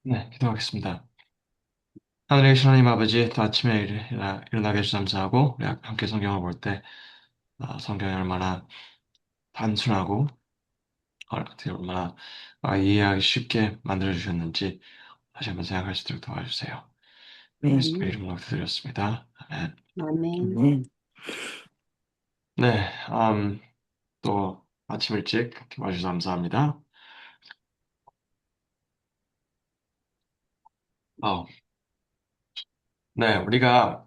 네, 기도하겠습니다. 하늘의 계신 하나님 아버지, 또 아침에 일어나게 해주셔서 감사하고, 우리 함께 성경을 볼 때, 성경이 얼마나 단순하고, 어떻게 얼마나 이해하기 쉽게 만들어주셨는지 다시 한번 생각할 수 있도록 도와주세요. 네. 예수님의 이름으로 기도드렸습니다. 아멘. 아멘. 네. 네, 또 아침 일찍 와주셔서 감사합니다. 어, 네, 우리가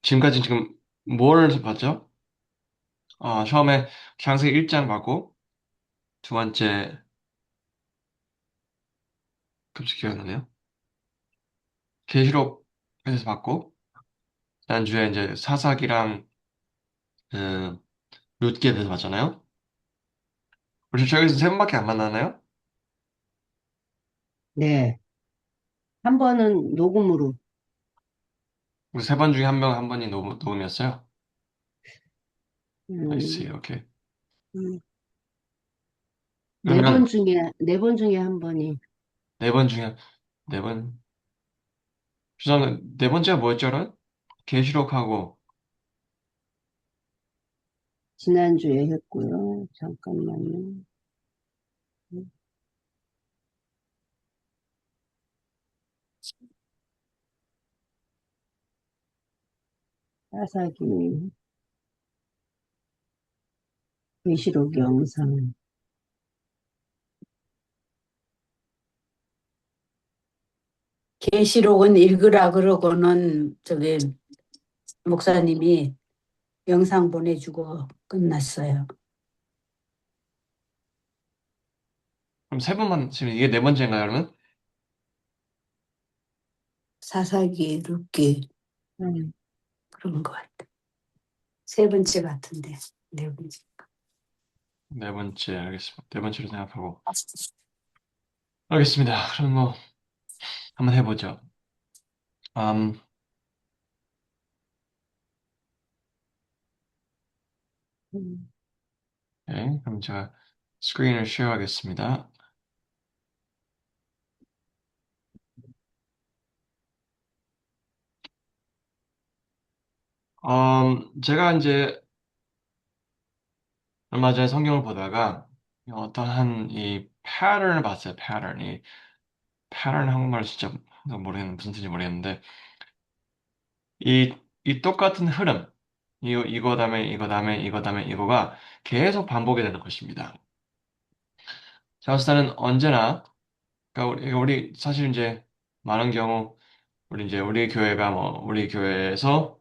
지금까지 지금 뭘 봤죠? 처음에 창세기 1장 봤고, 두 번째, 갑자기 기억이 안 나네요. 계시록에서 봤고, 지난주에 이제 사사기랑 그 룻기에 대해서 봤잖아요. 우리 저기서 세 번밖에 안 만나나요? 네. 한 번은 녹음으로, 우리 세 번 중에 한 번이 녹음이었어요. I see, 음, 오케이. 음, 그러면 네 번 중에 한 번이 네 번 중에 네 번, 죄송합니다. 네 번째가 뭐였죠, 그럼? 계시록하고 지난주에 했고요. 잠깐만요. 사사기, 계시록 영상. 계시록은 읽으라 그러고는 목사님이 영상 보내주고 끝났어요. 그럼 세 번만 지금 이게 네 번째인가요, 그러면? 사사기, 룻기 음, 그런 것 같아. 세 번째 같은데 네 번째. 네 번째 알겠습니다. 네 번째로 생각하고 알겠습니다. 그럼 뭐 한번 해보죠. 음, 음, 네, 그럼 제가 스크린을 쉐어하겠습니다. 제가 이제 얼마 전에 성경을 보다가 어떠한 이 패턴을 봤어요. 패턴 한국말 진짜 모르겠는 무슨 뜻인지 모르겠는데 이 똑같은 흐름 이거 다음에 이거 다음에 이거 다음에 이거가 계속 반복이 되는 것입니다. 제가 봤을 때는 언제나 그러니까 우리 사실 이제 많은 경우 우리 이제 우리 교회가 뭐 우리 교회에서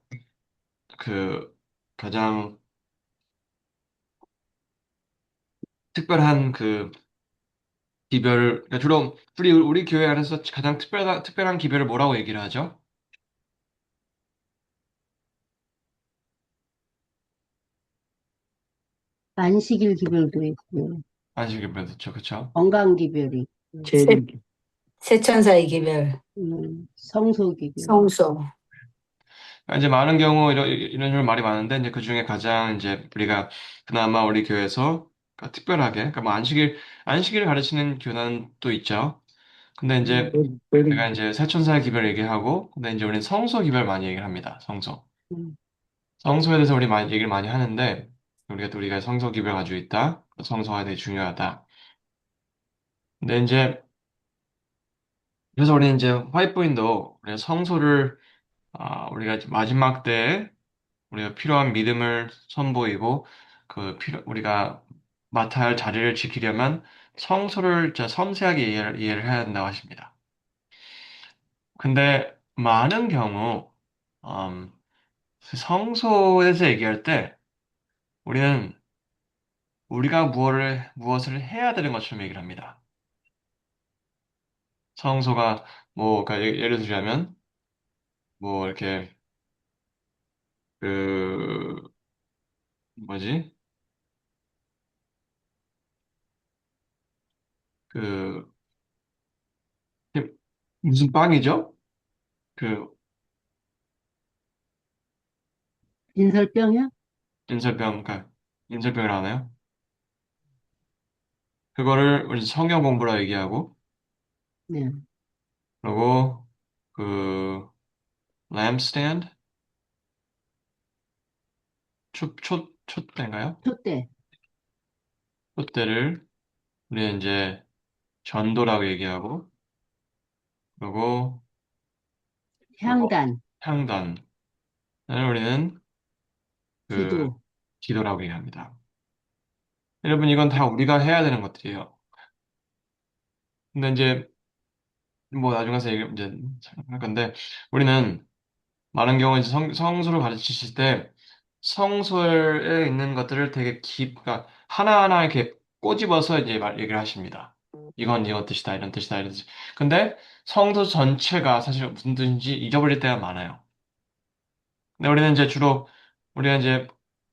그 가장 특별한 그 기별 그러니까 주로 우리 교회 안에서 가장 특별한 기별을 뭐라고 얘기를 하죠? 안식일 기별도 있고요. 안식일별 듣죠, 그쵸? 건강 기별이 있고, 세천사의 기별, 성소 기별. 성소. 그러니까 이제 많은 경우 이런 식으로 말이 많은데 이제 그 중에 가장 이제 우리가 그나마 우리 교회에서 그러니까 특별하게 그러니까 뭐 안식일을 가르치는 교단은 또 있죠. 근데 이제 제가 이제 세천사의 기별 얘기하고 근데 이제 우리는 성소 기별 많이 얘기를 합니다. 성소. 음, 성소에 대해서 우리 많이 얘기를 많이 하는데 우리가 성소 기별 가지고 있다. 성소가 되게 중요하다. 근데 이제 그래서 우리는 이제 화이트보인도 우리가 성소를 우리가 마지막 때에 우리가 필요한 믿음을 선보이고 우리가 맡아야 할 자리를 지키려면 성소를 진짜 섬세하게 이해를 해야 된다고 하십니다. 근데 많은 경우 음, 성소에서 얘기할 때 우리는 우리가 무엇을 해야 되는 것처럼 얘기를 합니다. 성소가 뭐 그러니까 예를 들자면 뭐 이렇게 그 뭐지? 그 무슨 빵이죠? 그 인설병이야? 그러니까 인설병이라 하나요? 그거를 우리 성경 공부라 얘기하고 네. 그리고 그 lampstand, 촛대인가요? 촛대, 촛대를 우리는 이제 전도라고 얘기하고, 그리고 그거 향단, 향단을 우리는 그 기도, 기도라고 얘기합니다. 여러분 이건 다 우리가 해야 되는 것들이에요. 근데 이제 뭐 나중에 가서 이제 할 건데 우리는 많은 경우 이제 성소를 가르치실 때 성소에 있는 것들을 되게 그러니까 하나하나 이렇게 꼬집어서 이제 얘기를 하십니다. 이건 이런 뜻이다, 이런 뜻이다, 이런 뜻. 근데 성소 전체가 사실 무슨 뜻인지 잊어버릴 때가 많아요. 근데 우리는 이제 주로 우리가 이제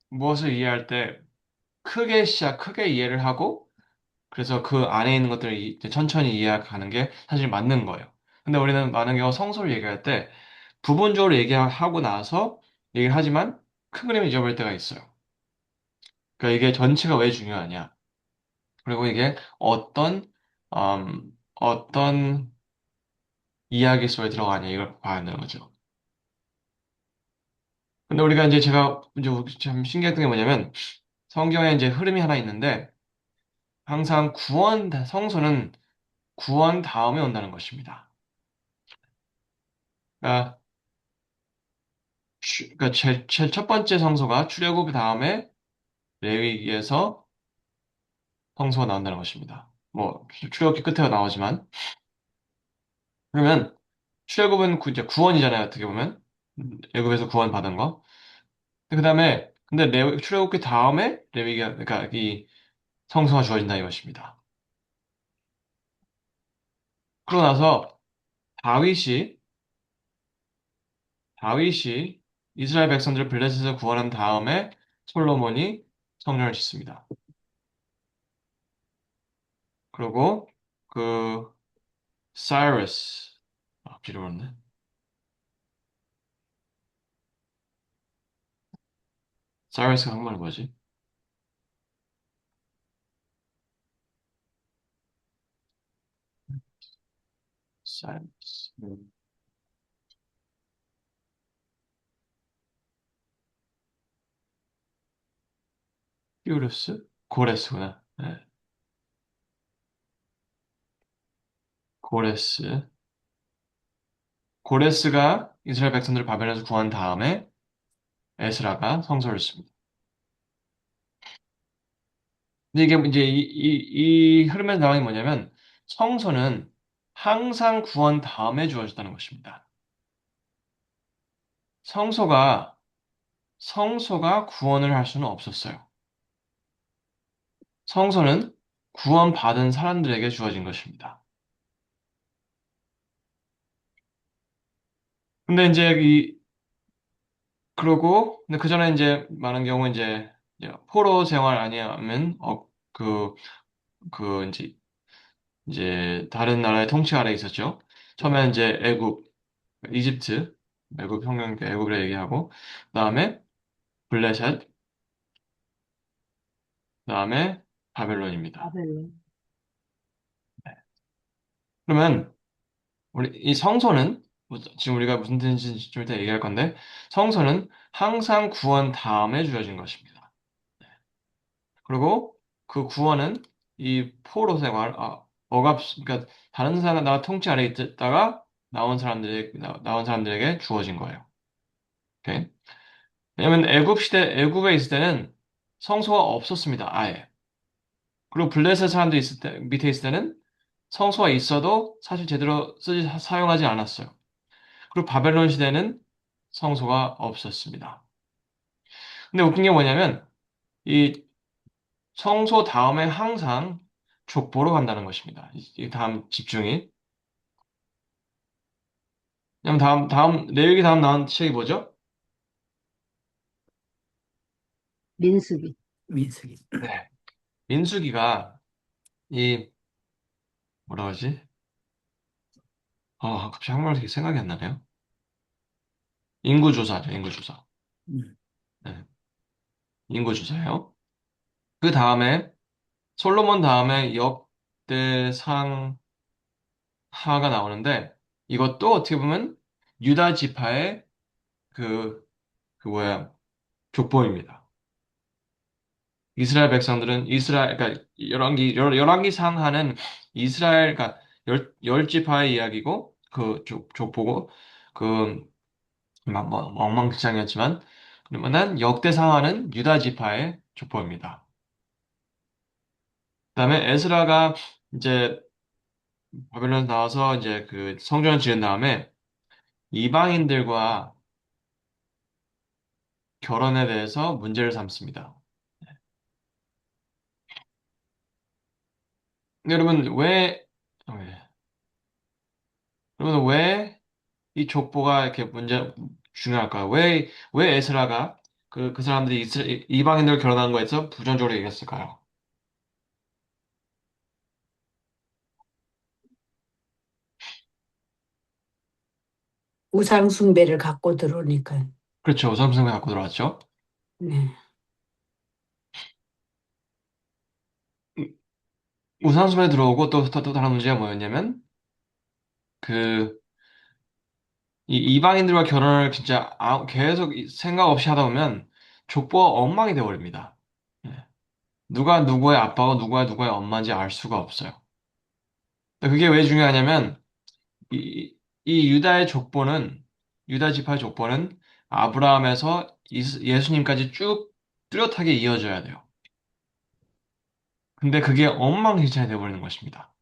무엇을 이해할 때 크게 이해를 하고 그래서 그 안에 있는 것들을 이제 천천히 이해하는 게 사실 맞는 거예요. 근데 우리는 많은 경우 성소를 얘기할 때 부분적으로 얘기하고 나서 얘기를 하지만 큰 그림을 잊어버릴 때가 있어요. 그러니까 이게 전체가 왜 중요하냐. 그리고 이게 어떤 이야기 속에 들어가냐 이걸 봐야 하는 거죠. 근데 우리가 이제 제가 이제 참 신기했던 게 뭐냐면 성경에 이제 흐름이 하나 있는데 항상 성소는 구원 다음에 온다는 것입니다. 그러니까, 그러니까 첫 번째 성소가 출애굽 다음에 레위기에서 성소가 나온다는 것입니다. 뭐 출애굽기 끝에 나오지만 그러면 출애굽은 이제 구원이잖아요. 어떻게 보면 애굽에서 구원 받은 거. 그다음에 근데 출애굽기 다음에 레위기가 그러니까 이 성소가 주어진다 이것입니다. 그러고 나서 다윗이 다윗이 이스라엘 백성들을 블레셋에서 구원한 다음에 솔로몬이 성전을 짓습니다. 그리고 그 사이러스 앞뒤로 그렇네. 사이러스가 한국말로 뭐지? 사이러스. 큐르스? 고레스구나. 네. 고레스. 고레스가 이스라엘 백성들을 바벨론에서 구한 다음에 에스라가 성소를 씁니다. 근데 이게 이제 이 흐름의 상황이 뭐냐면 성소는 항상 구원 다음에 주어졌다는 것입니다. 성소가 성소가 구원을 할 수는 없었어요. 성소는 구원받은 사람들에게 주어진 것입니다. 근데 이제 그러고 근데 그 전에 이제 많은 경우 이제 포로 생활 아니하면 이제 다른 나라의 통치 아래 있었죠. 처음에 이제 이집트, 애굽 평경 애굽을 얘기하고 그다음에 블레셋, 그다음에 바벨론입니다. 바벨론. 그러면 우리 이 성소는 지금 우리가 무슨 뜻인지 좀 이따 얘기할 건데 성소는 항상 구원 다음에 주어진 것입니다. 그리고 그 구원은 이 포로 생활, 그러니까 다른 사람 나 통치 아래 있다가 나온 사람들에게 주어진 거예요. 오케이? 왜냐면 애굽에 있을 때는 성소가 없었습니다. 아예. 그리고 블레셋 사람들이 밑에 있을 때는 성소가 있어도 사실 제대로 사용하지 않았어요. 그리고 바벨론 시대는 성소가 없었습니다. 근데 웃긴 게 뭐냐면 이 성소 다음에 항상 족보로 간다는 것입니다. 이 다음 집중이. 그럼 레위기 다음 나온 책이 뭐죠? 민수기, 민석이. 네. 민수기가 이 뭐라 그러지? 갑자기 한국말로 생각이 안 나네요. 인구조사죠, 인구조사. 음. 네. 인구조사예요. 그 다음에 솔로몬 다음에 역대상하가 나오는데 이것도 어떻게 보면 유다 지파의 그, 그 뭐야, 족보입니다. 이스라엘 백성들은 그러니까 열왕기상 하는 이스라엘, 그러니까 열 지파의 이야기고, 족보고, 그, 엉망진창이었지만, 그러면은 역대상하는 유다 지파의 족보입니다. 그다음에 에스라가 이제 바벨론 나와서 이제 그 성전을 지은 다음에 이방인들과 결혼에 대해서 문제를 삼습니다. 근데 여러분 왜 이 족보가 이렇게 중요할까요? 왜 에스라가 그 사람들이 이방인들 결혼한 거에서 부정적으로 얘기했을까요? 우상 숭배를 갖고 들어오니까. 그렇죠. 우상승배 갖고 들어왔죠. 네. 우상숭배 들어오고 또 다른 문제가 뭐였냐면 그 이 이방인들과 결혼을 진짜 계속 생각 없이 하다 보면 족보가 엉망이 돼버립니다. 예. 누가 누구의 아빠고 누가 누구의 엄마인지 알 수가 없어요. 근데 그게 왜 중요하냐면 이, 이 유다 지파의 족보는 아브라함에서 예수님까지 쭉 뚜렷하게 이어져야 돼요. 근데 그게 엉망진창이 돼버리는 것입니다.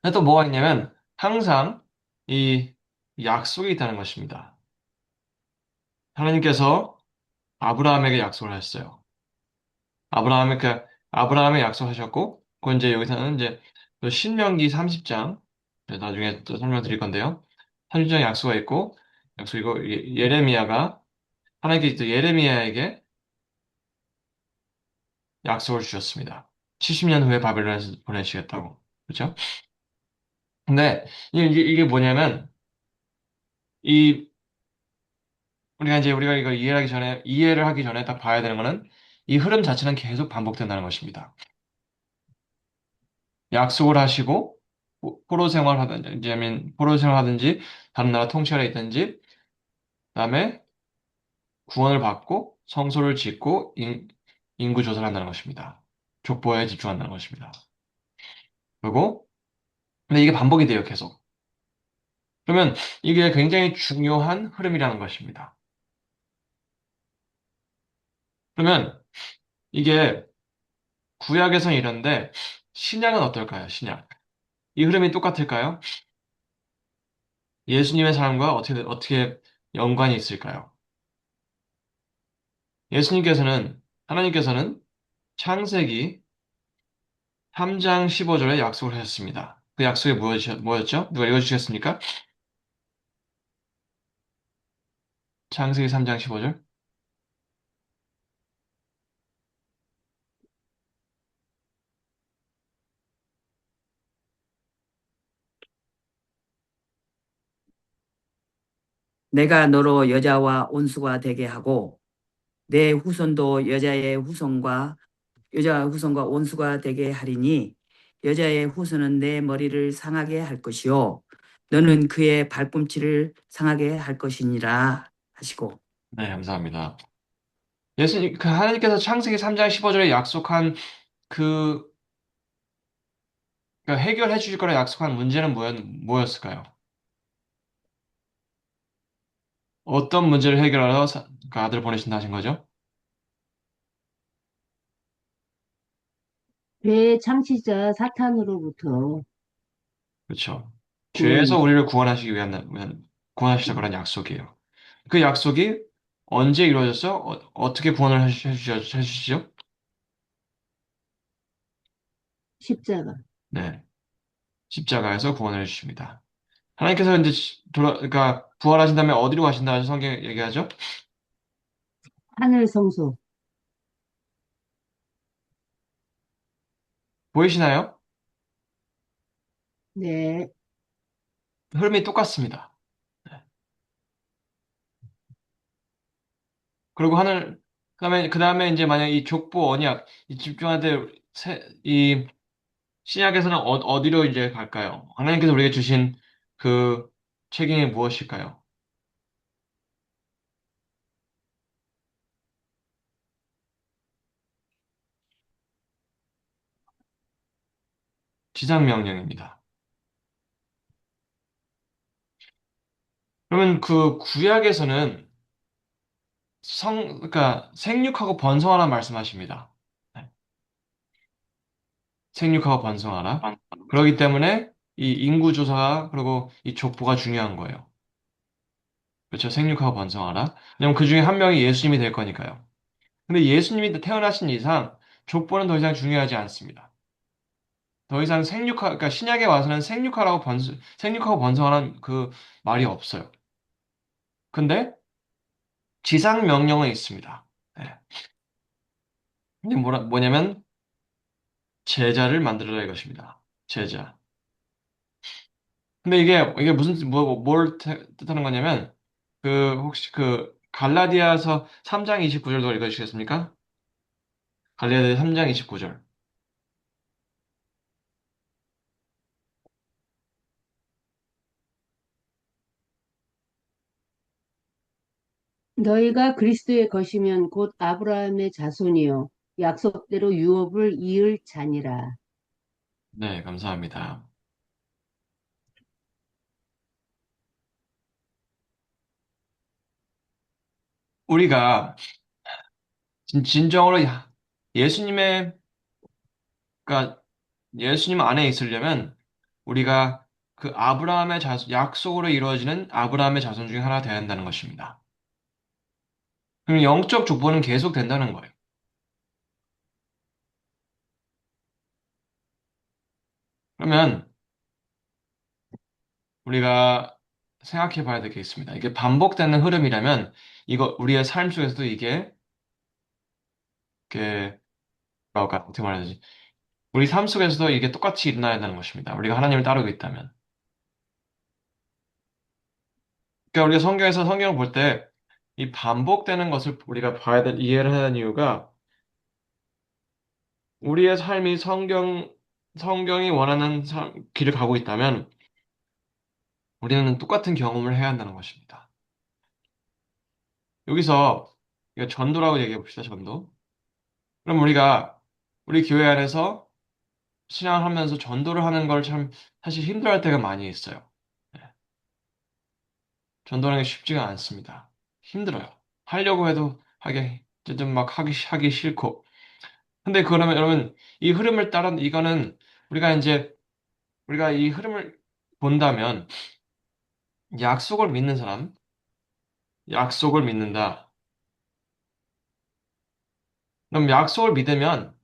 근데 또 뭐가 있냐면 항상 이 약속이 있다는 것입니다. 하나님께서 아브라함에게 약속을 했어요. 아브라함에 약속하셨고, 그 이제 여기서는 이제 또 신명기 30장, 나중에 또 설명드릴 건데요. 30장 약속가 있고, 약속이고, 예레미야가, 하나님께서 또 예레미야에게 약속을 주셨습니다. 70년 후에 바벨론에서 보내시겠다고. 그렇죠? 근데 이게 뭐냐면, 이, 우리가 이거 이해를 하기 전에 딱 봐야 되는 거는, 이 흐름 자체는 계속 반복된다는 것입니다. 약속을 하시고 포로 생활하든지 다른 나라 통치하려 있든지 그다음에 구원을 받고 성소를 짓고 인구 조사를 한다는 것입니다. 족보에 집중한다는 것입니다. 그리고 근데 이게 반복이 돼요, 계속. 그러면 이게 굉장히 중요한 흐름이라는 것입니다. 그러면 이게 구약에서는 이런데 신약은 어떨까요? 신약. 이 흐름이 똑같을까요? 예수님의 삶과 어떻게 연관이 있을까요? 하나님께서는 창세기 3장 15절에 약속을 하셨습니다. 그 약속이 뭐였죠? 누가 읽어주시겠습니까? 창세기 3장 15절. 내가 너로 여자와 온수가 되게 하고 내 후손도 여자의 후손과 온수가 되게 하리니 여자의 후손은 내 머리를 상하게 할 것이요 너는 그의 발꿈치를 상하게 할 것이니라 하시고. 네, 감사합니다. 하나님께서 창세기 3장 15절에 약속한 그, 그러니까 해결해 주실 거라 약속한 문제는 뭐였을까요? 어떤 문제를 해결하러 그 아들을 보내신다 하신 거죠? 죄의 창시자 사탄으로부터 그렇죠. 죄에서 구원이죠. 우리를 구원하시자 그런 약속이에요. 그 약속이 언제 이루어졌어? 어떻게 구원을 해주시죠? 십자가. 네. 십자가에서 구원을 해주십니다. 하나님께서 이제 그러니까 부활하신 다음에 어디로 가신다 성경 얘기하죠? 하늘 성소. 보이시나요? 네. 흐름이 똑같습니다. 그리고 그 다음에 이제 만약 이 족보 언약, 이 집중하되 이 신약에서는 어디로 이제 갈까요? 하나님께서 우리에게 주신 그 책임이 무엇일까요? 지상명령입니다. 그러면 그 구약에서는 그러니까 생육하고 번성하라 말씀하십니다. 네. 생육하고 번성하라. 그렇기 때문에 이 인구 조사가 그리고 이 족보가 중요한 거예요. 그렇죠? 생육하고 번성하라. 왜냐면 그 중에 한 명이 예수님이 될 거니까요. 근데 예수님이 태어나신 이상 족보는 더 이상 중요하지 않습니다. 더 이상 그러니까 신약에 와서는 생육하고 번성하라는 그 말이 없어요. 근데 지상 명령은 있습니다. 네. 근데 뭐냐면 제자를 만들어라 이것입니다. 제자. 근데 이게 뜻하는 거냐면 그 혹시 그 갈라디아서 3장 29절도 읽어주시겠습니까? 갈라디아 3장 29절. 너희가 그리스도의 것이면 곧 아브라함의 자손이요 약속대로 유업을 이을 자니라. 네, 감사합니다. 우리가 진정으로 예수님의 그러니까 예수님 안에 있으려면 우리가 그 아브라함의 약속으로 이루어지는 아브라함의 자손 중에 하나 되어야 한다는 것입니다. 그럼 영적 족보는 계속 된다는 거예요. 그러면 우리가 생각해 봐야 될 게 있습니다. 이게 반복되는 흐름이라면 이거 우리의 삶 속에서도 이게 뭐랄까 어떻게 말해야 되지? 우리 삶 속에서도 이게 똑같이 일어나야 한다는 것입니다. 우리가 하나님을 따르고 있다면. 그러니까 우리가 성경에서 성경을 볼 때 이 반복되는 것을 우리가 이해를 하는 이유가 우리의 삶이 성경이 원하는 길을 가고 있다면 우리는 똑같은 경험을 해야 한다는 것입니다. 여기서 이거 전도라고 얘기해 봅시다, 전도. 그럼 우리 교회 안에서 신앙을 하면서 전도를 하는 걸 참 사실 힘들어할 때가 많이 있어요. 네. 전도하는 게 쉽지가 않습니다. 힘들어요. 하려고 해도 좀 막 하기 싫고. 근데 그러면 여러분, 이 흐름을 따라, 우리가 이제, 우리가 이 흐름을 본다면, 약속을 믿는 사람, 약속을 믿는다. 그럼 약속을 믿으면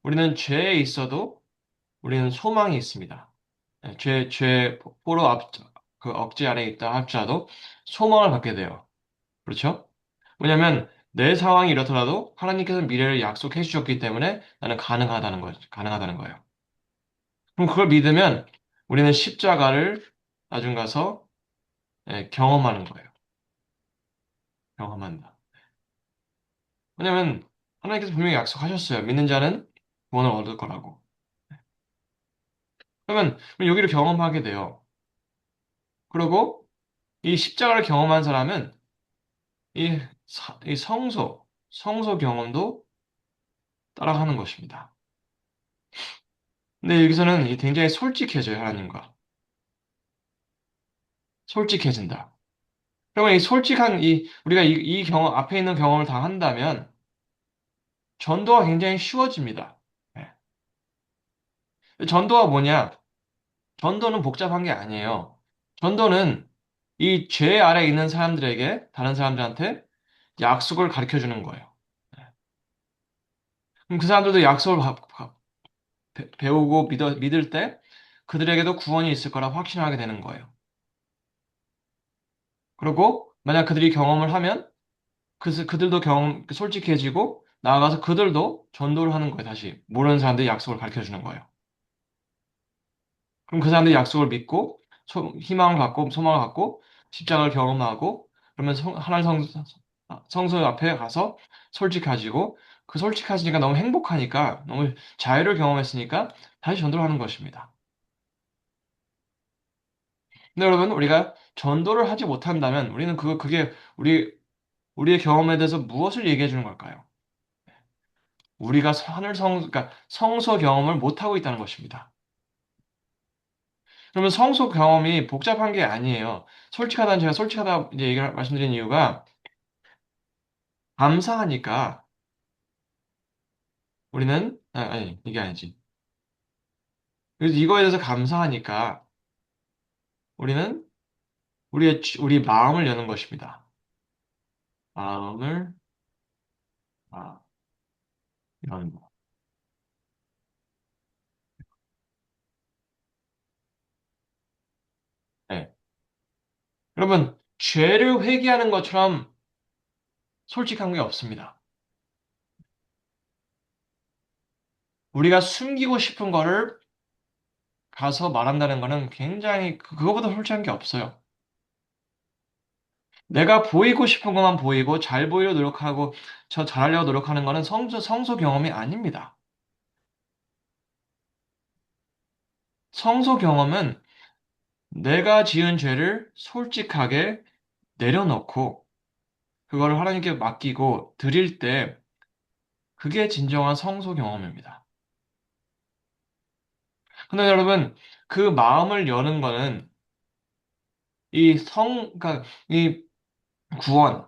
우리는 죄에 있어도 우리는 소망이 있습니다. 네, 죄, 포로 그 억지 아래 있다 할지라도 소망을 갖게 돼요. 그렇죠? 왜냐하면 내 상황이 이렇더라도 하나님께서 미래를 약속해 주셨기 때문에 나는 가능하다는 거예요. 그럼 그걸 믿으면 우리는 십자가를 나중 가서 경험하는 거예요. 경험한다. 왜냐하면 하나님께서 분명히 약속하셨어요. 믿는 자는 구원을 얻을 거라고. 그러면 여기를 경험하게 돼요. 그리고 이 십자가를 경험한 사람은 이 성소 경험도 따라가는 것입니다. 근데 여기서는 굉장히 솔직해져요, 하나님과. 솔직해진다. 그러면 우리가 이 경험, 앞에 있는 경험을 다 한다면 전도가 굉장히 쉬워집니다. 네. 전도가 뭐냐? 전도는 복잡한 게 아니에요. 전도는 이 죄 아래 있는 다른 사람들한테 약속을 가르쳐 주는 거예요. 네. 그럼 그 사람들도 약속을 배우고 믿을 때 그들에게도 구원이 있을 거라 확신하게 되는 거예요. 그리고 만약 그들이 경험을 하면 그들도 솔직해지고 나아가서 그들도 전도를 하는 거예요. 다시 모르는 사람들이 약속을 가르쳐 주는 거예요. 그럼 그 사람들이 약속을 믿고 희망을 갖고 소망을 갖고 십자가를 경험하고 그러면 성소 앞에 가서 솔직해지고 그 솔직하시니까 너무 행복하니까 너무 자유를 경험했으니까 다시 전도를 하는 것입니다. 근데 여러분 우리가 전도를 하지 못한다면 우리는 그게 우리의 경험에 대해서 무엇을 얘기해 주는 걸까요? 우리가 그러니까 성소 경험을 못 하고 있다는 것입니다. 그러면 성소 경험이 복잡한 게 아니에요. 솔직하다는 제가 솔직하다 이제 얘기를 말씀드린 이유가 감사하니까 우리는 아니 이게 아니지. 그래서 이거에 대해서 감사하니까 우리는 우리 마음을 여는 것입니다. 마음을 아, 여는 거. 네. 여러분 죄를 회개하는 것처럼 솔직한 게 없습니다. 우리가 숨기고 싶은 거를 가서 말한다는 거는 굉장히 그거보다 솔직한 게 없어요. 내가 보이고 싶은 것만 보이고 잘 보이려 노력하고 저 잘하려고 노력하는 거는 성소 경험이 아닙니다. 성소 경험은 내가 지은 죄를 솔직하게 내려놓고 그거를 하나님께 맡기고 드릴 때 그게 진정한 성소 경험입니다. 근데 여러분 그 마음을 여는 거는 그러니까 이 구원,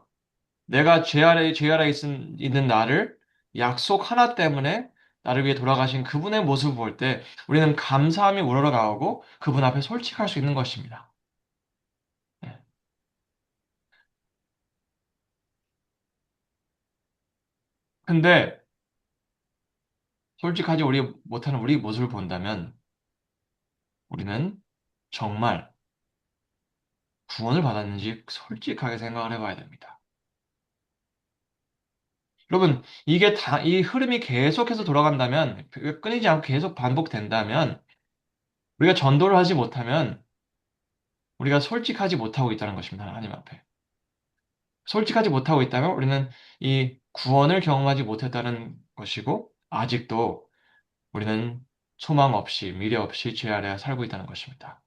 내가 죄 아래 있는 나를 약속 하나 때문에 나를 위해 돌아가신 그분의 모습을 볼 때 우리는 감사함이 우러러 나오고 그분 앞에 솔직할 수 있는 것입니다. 예. 근데 솔직하지 못하는 우리 모습을 본다면 우리는 정말 구원을 받았는지 솔직하게 생각을 해봐야 됩니다. 여러분, 이 흐름이 계속해서 돌아간다면, 끊이지 않고 계속 반복된다면, 우리가 전도를 하지 못하면, 우리가 솔직하지 못하고 있다는 것입니다. 하나님 앞에. 솔직하지 못하고 있다면, 우리는 이 구원을 경험하지 못했다는 것이고, 아직도 우리는 소망 없이, 미래 없이 죄 아래 살고 있다는 것입니다.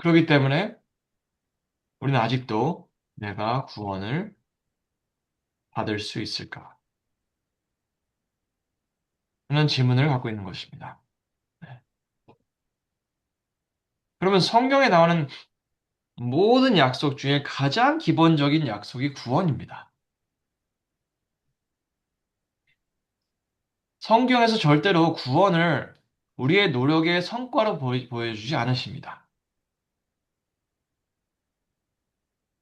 그렇기 때문에, 우리는 아직도 내가 구원을 받을 수 있을까? 하는 질문을 갖고 있는 것입니다. 네. 그러면 성경에 나오는 모든 약속 중에 가장 기본적인 약속이 구원입니다. 성경에서 절대로 구원을 우리의 노력의 성과로 보여주지 않으십니다.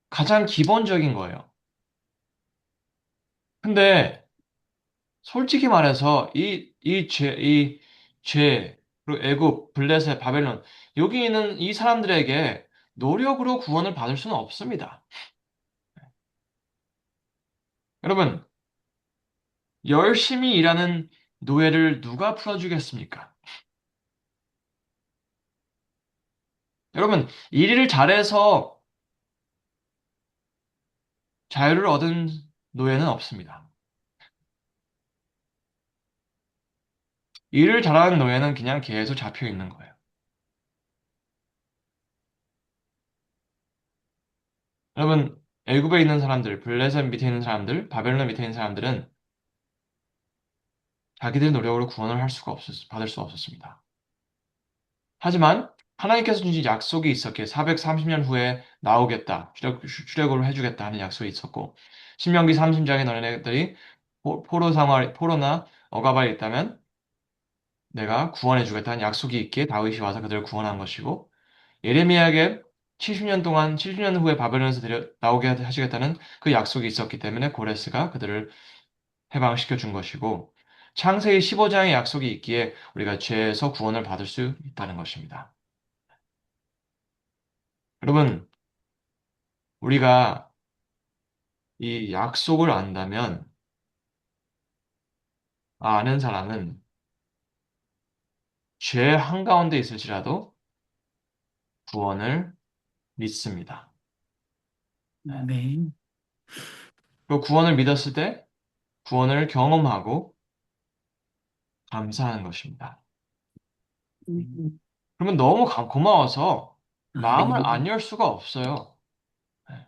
가장 기본적인 거예요. 근데 솔직히 말해서 이 죄, 그리고 애굽, 블레셋, 바벨론, 여기 있는 이 사람들에게 노력으로 구원을 받을 수는 없습니다. 여러분, 열심히 일하는 노예를 누가 풀어주겠습니까? 여러분, 일을 잘해서 자유를 얻은 노예는 없습니다. 일을 잘하는 노예는 그냥 계속 잡혀 있는 거예요. 여러분, 애굽에 있는 사람들, 블레셋 밑에 있는 사람들, 바벨론 밑에 있는 사람들은 자기들 노력으로 구원을 받을 수 없었습니다. 하지만 하나님께서 주신 약속이 있었기에 430년 후에 나오겠다, 출애굽을 해주겠다 하는 약속이 있었고, 신명기 30장에 너네들이 포로나 억압에 있다면 내가 구원해 주겠다는 약속이 있기에 다윗이 와서 그들을 구원한 것이고, 예레미야에게 70년 동안 70년 후에 바벨론에서 나오게 하시겠다는 그 약속이 있었기 때문에 고레스가 그들을 해방시켜 준 것이고, 창세기 15장의 약속이 있기에 우리가 죄에서 구원을 받을 수 있다는 것입니다. 여러분, 우리가 이 약속을 안다면 아는 사람은 죄 한가운데 있을지라도 구원을 믿습니다. 아멘. 그 구원을 믿었을 때 구원을 경험하고 감사하는 것입니다. 음, 그러면 너무 고마워서 마음을 아멘. 안 열 수가 없어요. 네.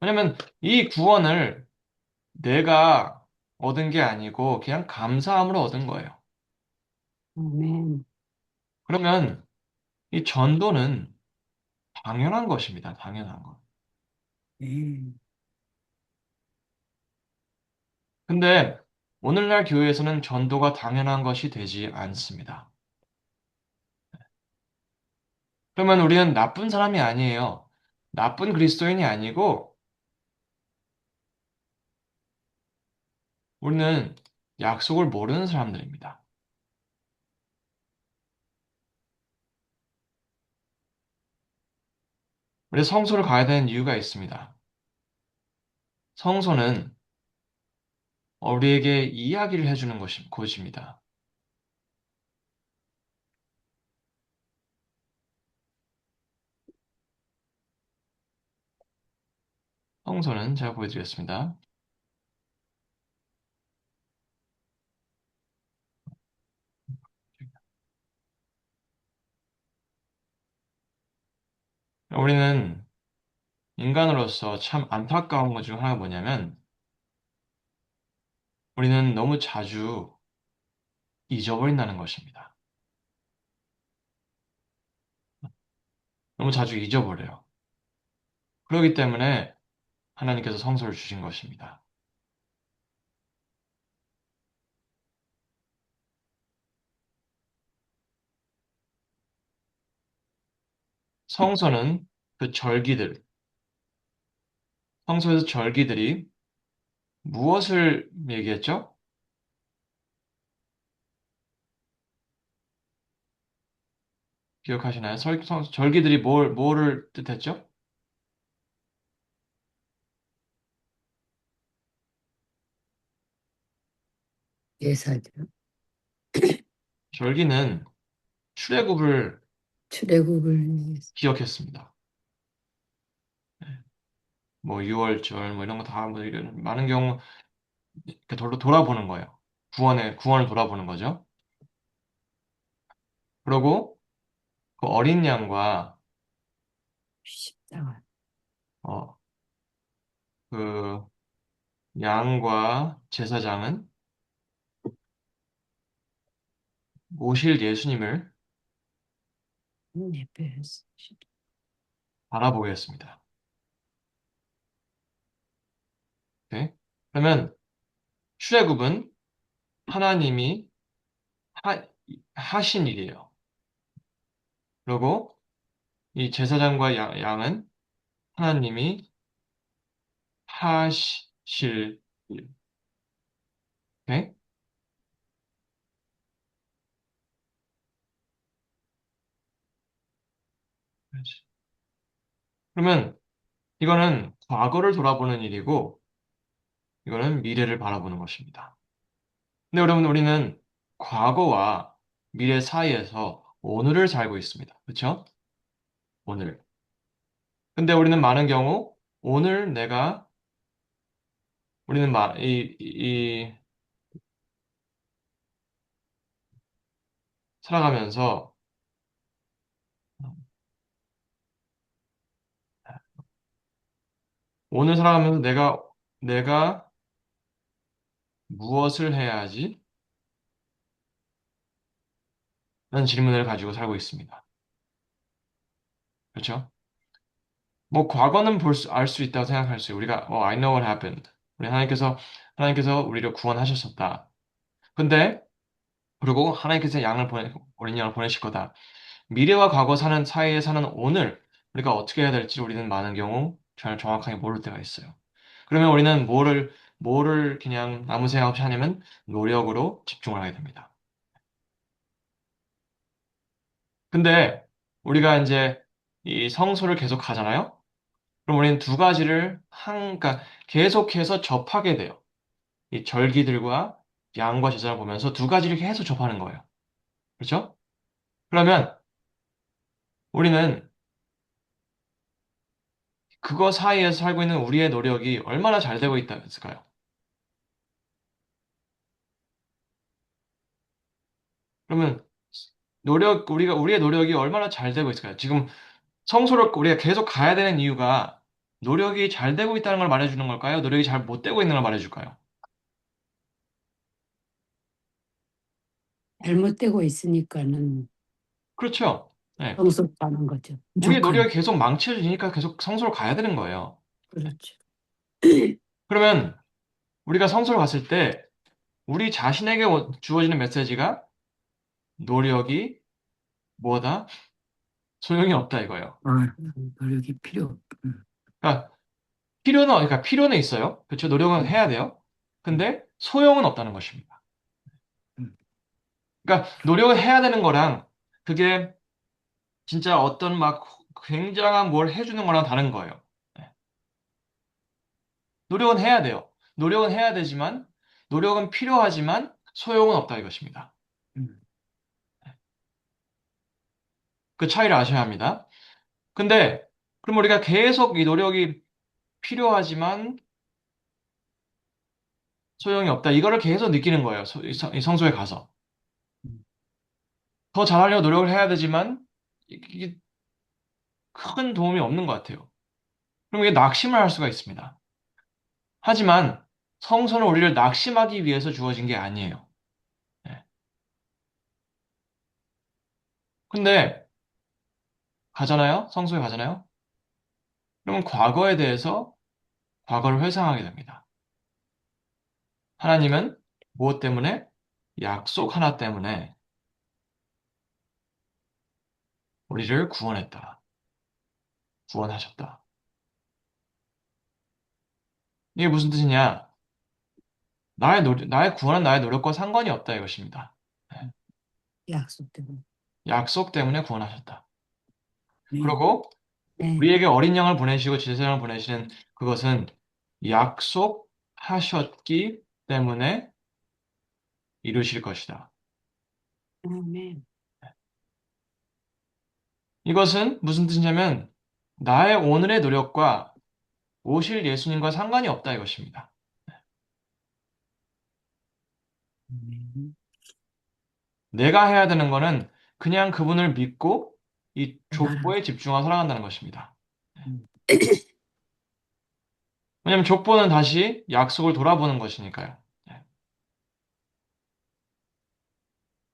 왜냐면 이 구원을 내가 얻은 게 아니고 그냥 감사함으로 얻은 거예요. 아멘. 그러면 이 전도는 당연한 것입니다. 당연한 것. 네. 근데 오늘날 교회에서는 전도가 당연한 것이 되지 않습니다. 그러면 우리는 나쁜 사람이 아니에요. 나쁜 그리스도인이 아니고 우리는 약속을 모르는 사람들입니다. 우리 성소를 가야 되는 이유가 있습니다. 성소는 우리에게 이야기를 해주는 곳입니다. 성소는 제가 보여드리겠습니다. 우리는 인간으로서 참 안타까운 것 중 하나가 뭐냐면 우리는 너무 자주 잊어버린다는 것입니다. 너무 자주 잊어버려요. 그렇기 때문에 하나님께서 성소를 주신 것입니다. 성소는 그 성소에서 절기들이 무엇을 얘기했죠? 기억하시나요? 절기들이 뭐를 뜻했죠? 예사죠. 절기는 출애굽을 출애굽을 기억했습니다. 뭐 유월절 뭐 이런 거 다 뭐 이런 많은 경우 이렇게 돌아보는 거예요. 구원을 돌아보는 거죠. 그리고 그 어린 양과 십자가. 어, 그 양과 제사장은 오실 예수님을 예배했어. 바라보게 했습니다. 네? 그러면 출애굽은 하나님이 하, 하신 일이에요. 그리고 이 제사장과 양은 하나님이 하실 일. 네? 그러면 이거는 과거를 돌아보는 일이고 이거는 미래를 바라보는 것입니다. 근데 여러분 우리는 과거와 미래 사이에서 오늘을 살고 있습니다. 그렇죠? 오늘. 근데 우리는 많은 경우 오늘 우리는 살아가면서 오늘 살아가면서 내가 무엇을 해야 하지? 라는 질문을 가지고 살고 있습니다. 그렇죠? 뭐 과거는 알 수 있다고 생각할 수 있어요. 우리가 I know what happened. 하나님께서 우리를 구원하셨었다. 근데 그리고 하나님께서 어린 양을 보내실 거다. 미래와 과거 사는 사이에 사는 오늘 우리가 어떻게 해야 될지 우리는 많은 경우 잘 정확하게 모를 때가 있어요. 그러면 우리는 뭐를 그냥 아무 생각 없이 하냐면 노력으로 집중을 하게 됩니다. 근데 우리가 이제 이 성소를 계속 가잖아요. 그럼 우리는 두 가지를 그러니까 계속해서 접하게 돼요. 이 절기들과 양과 제사를 보면서 두 가지를 계속 접하는 거예요. 그렇죠? 그러면 우리는 그거 사이에서 살고 있는 우리의 노력이 얼마나 잘 되고 있을까요? 그러면 우리의 노력이 얼마나 잘 되고 있을까요? 지금 성소를 우리가 계속 가야 되는 이유가 노력이 잘 되고 있다는 걸 말해주는 걸까요? 노력이 잘 못 되고 있는 걸 말해줄까요? 잘못되고 있으니까는 그렇죠. 네. 성숙 가는 거죠. 우리의 무조건. 노력이 계속 망쳐지니까 계속 성소로 가야 되는 거예요. 그렇죠. 그러면 우리가 성소로 갔을 때 우리 자신에게 주어지는 메시지가 노력이 뭐다? 소용이 없다 이거예요. 아, 노력이 필요. 그러니까 필요는 있어요. 그렇죠. 노력은 음, 해야 돼요. 음, 근데 소용은 없다는 것입니다. 음. 그러니까 노력을 해야 되는 거랑 그게 진짜 어떤 막 굉장한 뭘 해주는 거랑 다른 거예요. 네. 노력은 해야 돼요. 노력은 해야 되지만 노력은 필요하지만 소용은 없다 이것입니다. 음. 그 차이를 아셔야 합니다. 근데 그럼 우리가 계속 이 노력이 필요하지만 소용이 없다. 이거를 계속 느끼는 거예요. 이 성소에 가서. 음. 더 잘하려고 노력을 해야 되지만 이게 큰 도움이 없는 것 같아요. 그럼 이게 낙심을 할 수가 있습니다. 하지만 성소는 우리를 낙심하기 위해서 주어진 게 아니에요. 네. 근데 가잖아요? 성소에 가잖아요? 그러면 과거에 대해서 과거를 회상하게 됩니다. 하나님은 무엇 때문에? 약속 하나 때문에 우리를 구원했다. 구원하셨다. 이게 무슨 뜻이냐? 나의 구원은 나의 노력과 상관이 없다 이것입니다. 네. 약속대로. 약속 때문에 구원하셨다. 네. 그리고 네. 우리에게 어린 양을 보내시고 제사장을 보내시는 그것은 약속하셨기 때문에 이루실 것이다. 아멘. 이것은 무슨 뜻이냐면 나의 오늘의 노력과 오실 예수님과 상관이 없다 이것입니다. 아멘. 내가 해야 되는 거는 그냥 그분을 믿고 이 나는 족보에 집중하고 살아간다는 것입니다. 음, 왜냐하면 족보는 다시 약속을 돌아보는 것이니까요. 네.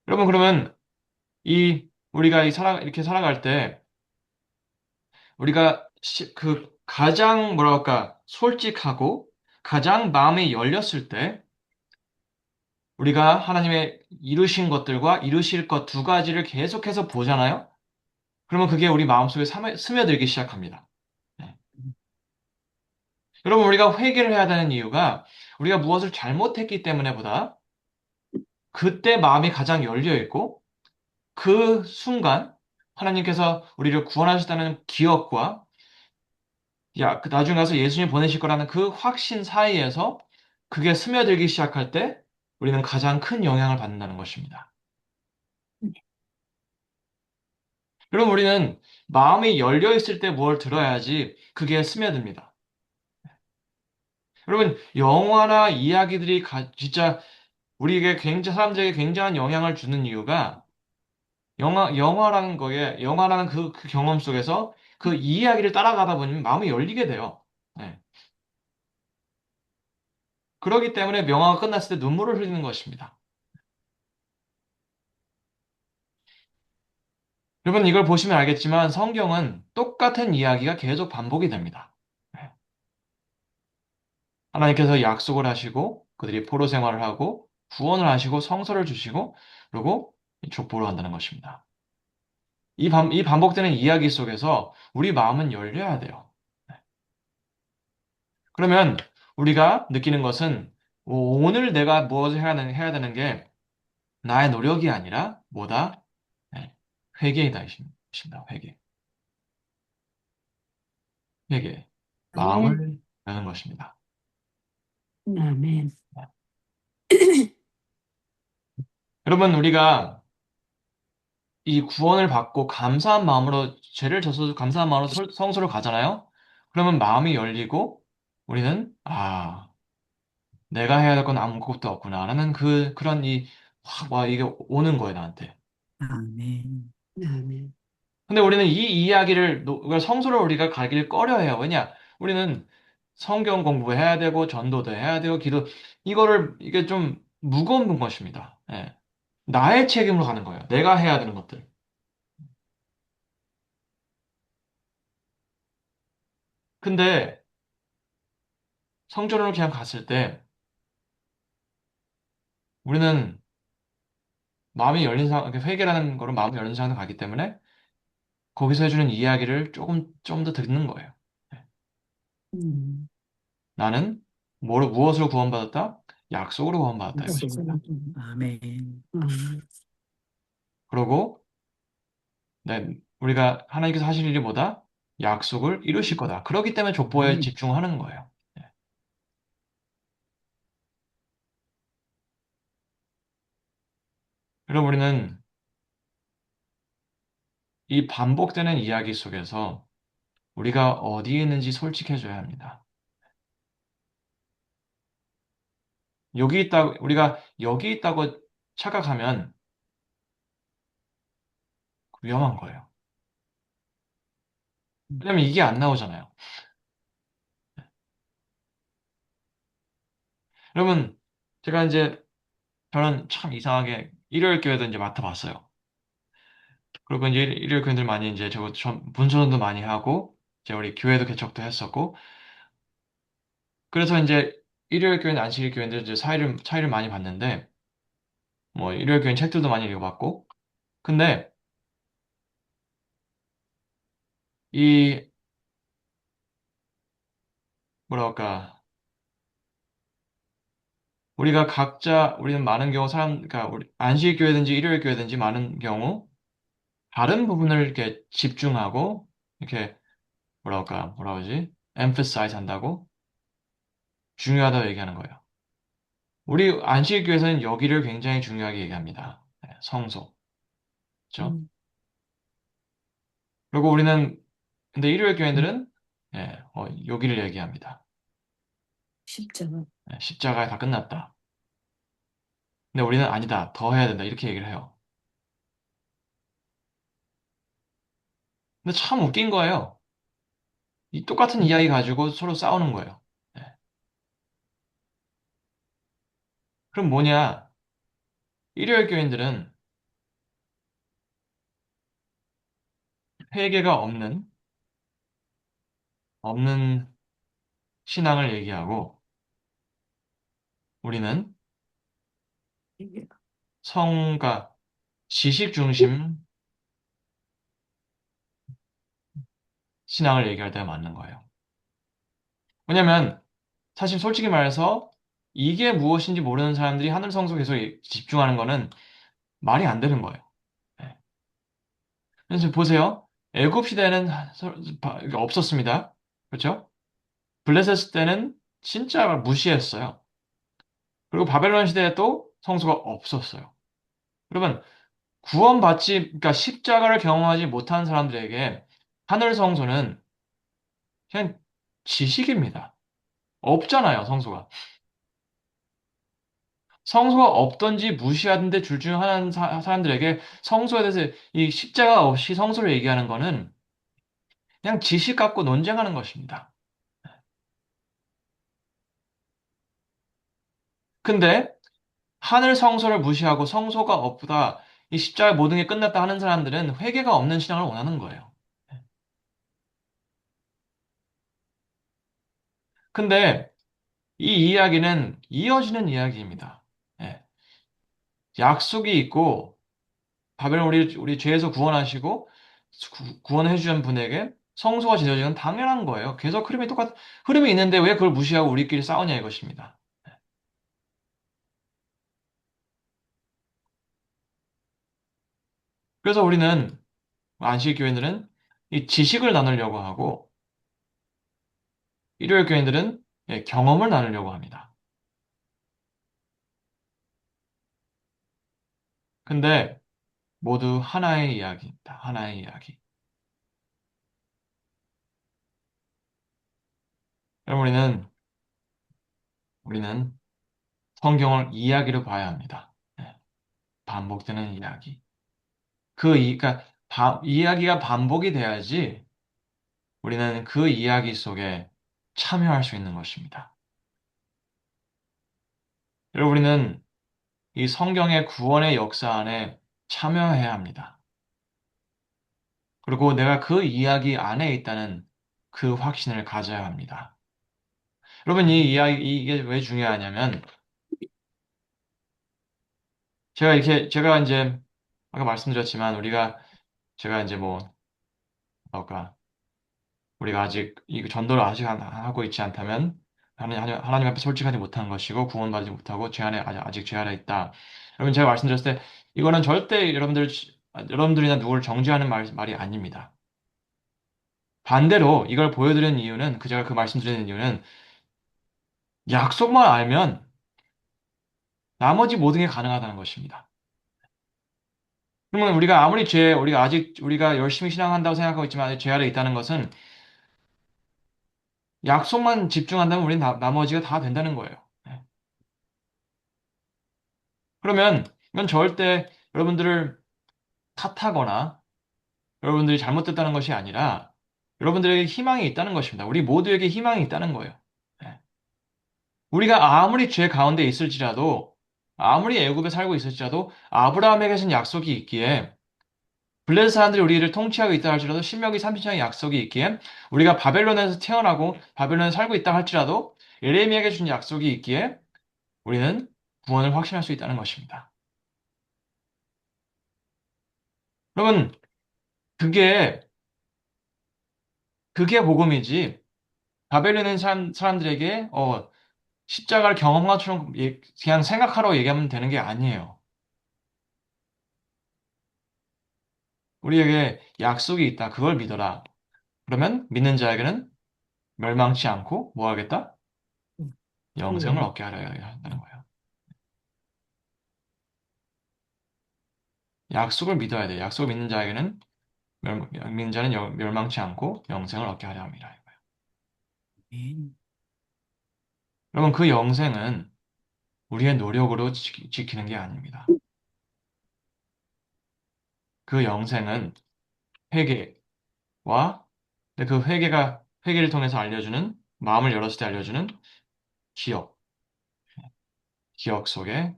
여러분 그러면 우리가 이렇게 살아갈 때 우리가 그 가장 뭐랄까 솔직하고 가장 마음이 열렸을 때 우리가 하나님의 이루신 것들과 이루실 것 두 가지를 계속해서 보잖아요. 그러면 그게 우리 마음속에 스며들기 시작합니다. 네. 여러분 우리가 회개를 해야 되는 이유가 우리가 무엇을 잘못했기 때문에보다 그때 마음이 가장 열려 있고 그 순간 하나님께서 우리를 구원하셨다는 기억과 나중에 가서 예수님 보내실 거라는 그 확신 사이에서 그게 스며들기 시작할 때 우리는 가장 큰 영향을 받는다는 것입니다. 여러분, 우리는 마음이 열려 있을 때 뭘 들어야지 그게 스며듭니다. 여러분, 영화나 이야기들이 진짜 사람들에게 굉장한 영향을 주는 이유가 영화라는 그 경험 속에서 그 이야기를 따라가다 보면 마음이 열리게 돼요. 네. 그렇기 때문에 명화가 끝났을 때 눈물을 흘리는 것입니다. 여러분, 이걸 보시면 알겠지만 성경은 똑같은 이야기가 계속 반복이 됩니다. 네. 하나님께서 약속을 하시고 그들이 포로 생활을 하고 구원을 하시고 성서를 주시고 그리고 족보를 한다는 것입니다. 이 반복되는 이야기 속에서 우리 마음은 열려야 돼요. 네. 그러면 우리가 느끼는 것은 오늘 내가 무엇을 해야 되는 게 나의 노력이 아니라 뭐다? 네. 회개이다. 이십니다. 회개. 회개. 아멘. 마음을 여는 것입니다. 아멘. 여러분, 우리가 이 구원을 받고 감사한 마음으로 죄를 져서 감사한 마음으로 성소를 가잖아요. 그러면 마음이 열리고 우리는 내가 해야 될 건 아무것도 없구나라는 그런 확 와 이게 오는 거예요, 나한테. 아멘. 아멘. 근데 우리는 이 이야기를 그러니까 성소를 우리가 가길 꺼려해요. 왜냐? 우리는 성경 공부해야 되고 전도도 해야 되고 기도 이거를 이게 좀 무거운 것입니다. 예. 나의 책임으로 가는 거예요. 내가 해야 되는 것들. 근데 성전으로 그냥 갔을 때 우리는 마음이 열린 상황, 회개라는 거로 마음이 열린 상황에 가기 때문에 거기서 해주는 이야기를 좀 더 듣는 거예요. 예. 음. 나는 무엇으로 구원받았다? 약속으로 구원받았다 이것입니다. 아멘. 그러고 우리가 하나님께서 하실 일이 뭐다? 약속을 이루실 거다. 그렇기 때문에 족보에 집중하는 거예요. 예. 그럼 우리는 이 반복되는 이야기 속에서 우리가 어디에 있는지 솔직해져야 합니다. 우리가 여기 있다고 착각하면 위험한 거예요. 왜냐면 이게 안 나오잖아요. 여러분, 제가 이제 저는 참 이상하게 일요일 교회도 이제 맡아봤어요. 그리고 이제 일요일 교회들 많이 이제 분선도 많이 하고, 이제 우리 교회도 개척도 했었고, 그래서 이제 일요일 교회는 안식일 교회인데 이제 차이를 많이 봤는데, 뭐 일요일 교회는 책들도 많이 읽어봤고, 근데 이 뭐랄까 우리는 많은 경우 그러니까 우리 안식 교회든지 일요일 교회든지 많은 경우 다른 부분을 이렇게 집중하고 이렇게 뭐라 그러지? emphasize 한다고 중요하다고 얘기하는 거예요. 우리 안식 교회에서는 여기를 굉장히 중요하게 얘기합니다. 네, 성소, 그렇죠? 그리고 근데 일요일 교회들은 여기를 얘기합니다. 십자가. 네, 십자가에 다 끝났다. 근데 우리는 아니다, 더 해야 된다 이렇게 얘기를 해요. 근데 참 웃긴 거예요. 이 똑같은 이야기 가지고 서로 싸우는 거예요. 네. 그럼 뭐냐? 일요일 교인들은 회개가 없는 신앙을 얘기하고 우리는 성과 지식 중심 신앙을 얘기할 때가 맞는 거예요. 왜냐면 사실 솔직히 말해서 이게 무엇인지 모르는 사람들이 하늘 성소 계속 집중하는 거는 말이 안 되는 거예요. 네. 그래서 보세요. 애굽 시대는 없었습니다. 그렇죠? 블레셋 때는 진짜 무시했어요. 그리고 바벨론 시대에 또 성소가 없었어요. 여러분, 그러니까 십자가를 경험하지 못한 사람들에게 하늘 성소는 그냥 지식입니다. 없잖아요, 성소가. 성소가 없던지 무시하던데 둘 중 하나인 사람들에게 성소에 대해서 이 십자가 없이 성소를 얘기하는 거는 그냥 지식 갖고 논쟁하는 것입니다. 근데 하늘 성소를 무시하고 성소가 없다, 이 십자가의 모든 게 끝났다 하는 사람들은 회개가 없는 신앙을 원하는 거예요. 근데 이 이야기는 이어지는 이야기입니다. 예. 약속이 있고 바벨론 우리 죄에서 구원하시고 구원해 주신 분에게 성소가 지어지는 당연한 거예요. 계속 흐름이 있는데 왜 그걸 무시하고 우리끼리 싸우냐 이것입니다. 그래서 우리는 안식 교회들은 이 지식을 나누려고 하고 일요일 교회들은 경험을 나누려고 합니다. 근데 모두 하나의 이야기입니다. 하나의 이야기. 여러분, 우리는 성경을 이야기로 봐야 합니다. 네, 반복되는 이야기. 그러니까 이야기가 반복이 돼야지 우리는 그 이야기 속에 참여할 수 있는 것입니다. 여러분, 우리는 이 성경의 구원의 역사 안에 참여해야 합니다. 그리고 내가 그 이야기 안에 있다는 그 확신을 가져야 합니다. 여러분, 이 이야기, 이게 왜 중요하냐면, 제가 이제, 아까 말씀드렸지만, 제가 이제 뭐, 뭐랄까, 우리가 아직 이 전도를 아직 하고 있지 않다면, 하나님 앞에 솔직하지 못한 것이고, 구원받지 못하고, 아직 죄 아래 있다. 여러분, 제가 말씀드렸을 때, 이거는 절대 여러분들이나 누구를 정죄하는 말이 아닙니다. 반대로 이걸 보여드리는 이유는, 제가 그 말씀드리는 이유는, 약속만 알면 나머지 모든 게 가능하다는 것입니다. 그러면 우리가 열심히 신앙한다고 생각하고 있지만 아직 죄 아래 있다는 것은 약속만 집중한다면 우리는 나머지가 다 된다는 거예요. 네. 그러면 이건 절대 여러분들을 탓하거나 여러분들이 잘못됐다는 것이 아니라 여러분들에게 희망이 있다는 것입니다. 우리 모두에게 희망이 있다는 거예요. 네. 우리가 아무리 죄 가운데 있을지라도 아무리 애굽에 살고 있을지라도 아브라함에게선 약속이 있기에 블레셋 사람들이 우리를 통치하고 있다 할지라도 신명기 30장의 약속이 있기에 우리가 바벨론에서 태어나고 바벨론에 살고 있다 할지라도 예레미야에게 준 약속이 있기에 우리는 구원을 확신할 수 있다는 것입니다. 여러분, 그게 그게 복음이지. 바벨론에 사람들에게 십자가를 경험한 것처럼 그냥 생각하라고 얘기하면 되는 게 아니에요. 우리에게 약속이 있다. 그걸 믿어라. 그러면 믿는 자에게는 멸망치 않고 뭐 하겠다? 영생을 얻게 하려 한다는 거예요. 약속을 믿어야 돼. 약속을 믿는 자에게는 믿는 자는 멸망치 않고 영생을 얻게 하려 합니다. 아멘. 여러분 그 영생은 우리의 노력으로 지키는 게 아닙니다. 그 영생은 회개와 근데 그 회개를 통해서 알려주는 마음을 열었을 때 알려주는 기억, 기억 속에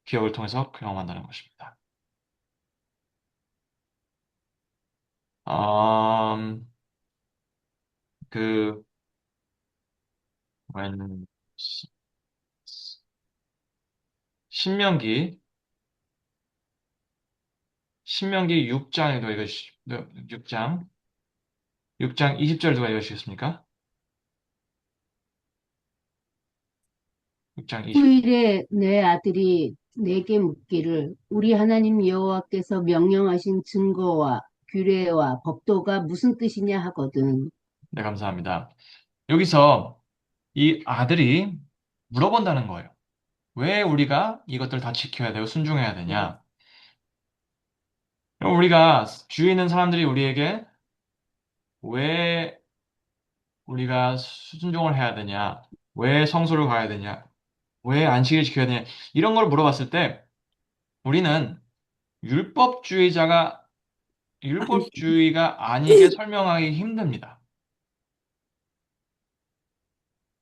기억을 통해서 경험한다는 것입니다. 음, 그 when 시- 신명기 신명기 6장에도 6장 20절 누가 읽으시겠습니까? 6장 20. 후일에 내 아들이 내게 묻기를 우리 하나님 여호와께서 명령하신 증거와 규례와 법도가 무슨 뜻이냐 하거든. 네, 감사합니다. 여기서 이 아들이 물어본다는 거예요. 왜 우리가 이것들 다 지켜야 되고 순종해야 되냐? 그럼 우리가 주위에 있는 사람들이 우리에게 왜 우리가 순종을 해야 되냐? 왜 성소를 가야 되냐? 왜 안식일 지켜야 되냐? 이런 걸 물어봤을 때 우리는 율법주의자가 아니, 율법주의가 아니게 설명하기 힘듭니다.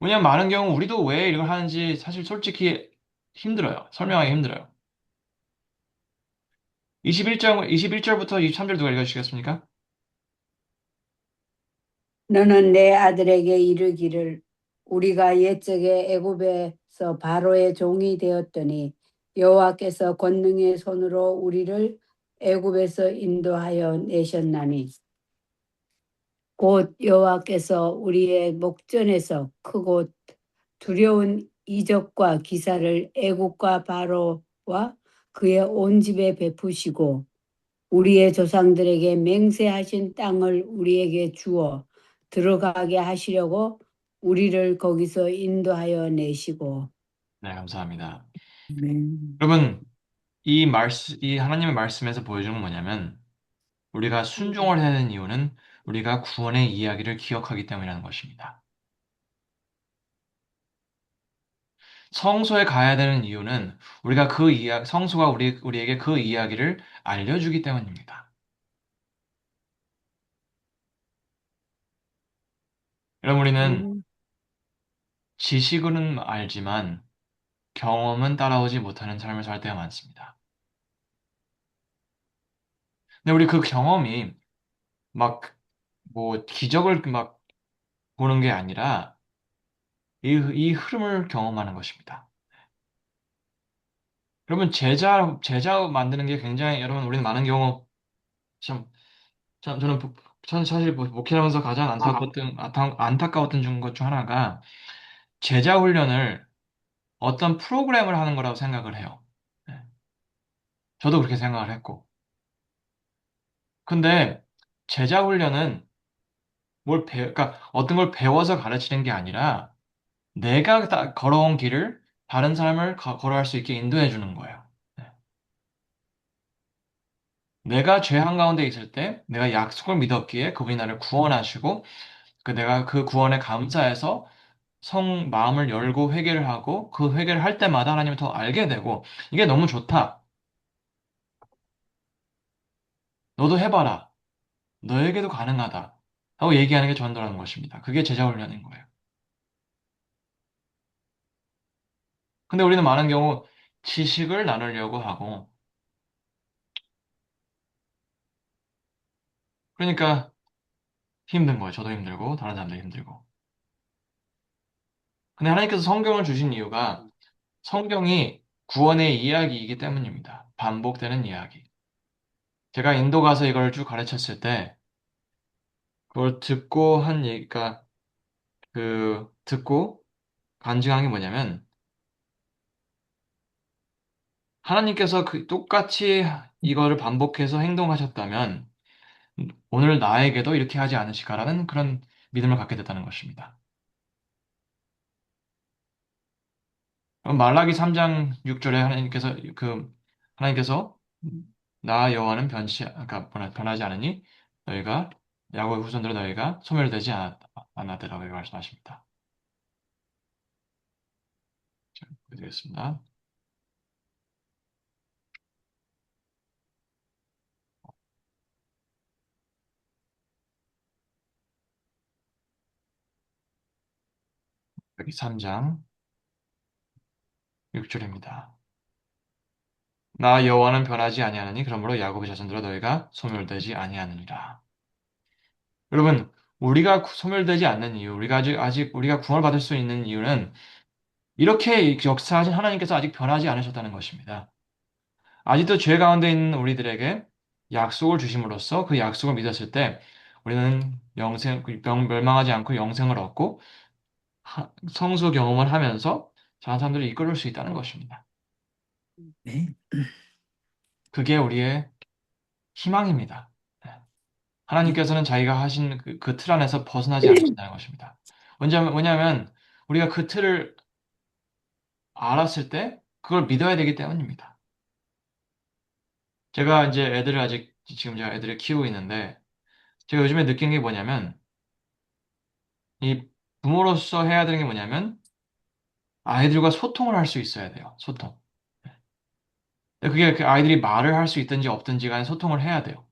왜냐면 많은 경우 우리도 왜 이걸 하는지 사실 솔직히 힘들어요. 설명하기 힘들어요. 21절부터 23절 누가 읽어주시겠습니까? 너는 내 아들에게 이르기를 우리가 옛적에 애굽에서 바로의 종이 되었더니 여호와께서 권능의 손으로 우리를 애굽에서 인도하여 내셨나니 곧 여호와께서 우리의 목전에서 크고 두려운 이적과 기사를 애국과 바로와 그의 온 집에 베푸시고 우리의 조상들에게 맹세하신 땅을 우리에게 주어 들어가게 하시려고 우리를 거기서 인도하여 내시고. 네, 감사합니다. 아멘. 여러분, 이 하나님의 말씀에서 보여주는 건 뭐냐면, 우리가 순종을 해야 하는 이유는 우리가 구원의 이야기를 기억하기 때문이라는 것입니다. 성소에 가야 되는 이유는 우리가 성소가 우리에게 그 이야기를 알려주기 때문입니다. 여러분, 우리는 음, 지식은 알지만 경험은 따라오지 못하는 삶을 살 때가 많습니다. 근데 우리 그 경험이 막, 뭐, 기적을 막 보는 게 아니라 이 흐름을 경험하는 것입니다. 여러분, 제자 만드는 게 굉장히, 여러분, 우리는 많은 경우, 참, 저는, 전 사실 목회하면서 가장 안타까웠던 것 중 하나가 제자 훈련을 어떤 프로그램을 하는 거라고 생각을 해요. 네. 저도 그렇게 생각을 했고. 근데 제자 훈련은 그러니까 어떤 걸 배워서 가르치는 게 아니라 내가 걸어온 길을 다른 사람을 걸어갈 수 있게 인도해 주는 거예요. 네. 내가 죄 한가운데 있을 때 내가 약속을 믿었기에 그분이 나를 구원하시고 내가 그 구원에 감사해서 마음을 열고 회개를 하고 그 회개를 할 때마다 하나님을 더 알게 되고 이게 너무 좋다. 너도 해봐라. 너에게도 가능하다. 하고 얘기하는 게 전도라는 것입니다. 그게 제자 훈련인 거예요. 근데 우리는 많은 경우 지식을 나누려고 하고 그러니까 힘든 거예요. 저도 힘들고 다른 사람도 힘들고. 근데 하나님께서 성경을 주신 이유가 성경이 구원의 이야기이기 때문입니다. 반복되는 이야기. 제가 인도 가서 이걸 쭉 가르쳤을 때 그걸 듣고 한 얘기가 듣고 간증한 게 뭐냐면 하나님께서 똑같이 이거를 반복해서 행동하셨다면 오늘 나에게도 이렇게 하지 않으실까라는 그런 믿음을 갖게 됐다는 것입니다. 그럼 말라기 3장 6절에 하나님께서 나 여호와는 변하지 않으니 너희가 야곱의 후손들은 너희가 소멸되지 않았더라고 말씀하십니다. 자, 보겠습니다. 여기 3장 6절입니다. 나 여호와는 변하지 아니하느니 그러므로 야곱의 자손들아 너희가 소멸되지 아니하느니라. 여러분, 우리가 소멸되지 않는 이유, 우리가 아직 우리가 구원을 받을 수 있는 이유는 이렇게 역사하신 하나님께서 아직 변하지 않으셨다는 것입니다. 아직도 죄 가운데 있는 우리들에게 약속을 주심으로써 그 약속을 믿었을 때 우리는 멸망하지 않고 영생을 얻고 성수 경험을 하면서 다른 사람들을 이끌을 수 있다는 것입니다. 네. 그게 우리의 희망입니다. 네. 하나님께서는 자기가 하신 그 틀 안에서 벗어나지 않으신다는 것입니다. 왜냐하면 우리가 그 틀을 알았을 때 그걸 믿어야 되기 때문입니다. 제가 이제 지금 제가 애들을 키우고 있는데 제가 요즘에 느낀 게 뭐냐면 이 부모로서 해야 되는 게 뭐냐면 아이들과 소통을 할 수 있어야 돼요. 소통. 근데 그게 그 아이들이 말을 할 수 있든지 없든지 간에 소통을 해야 돼요.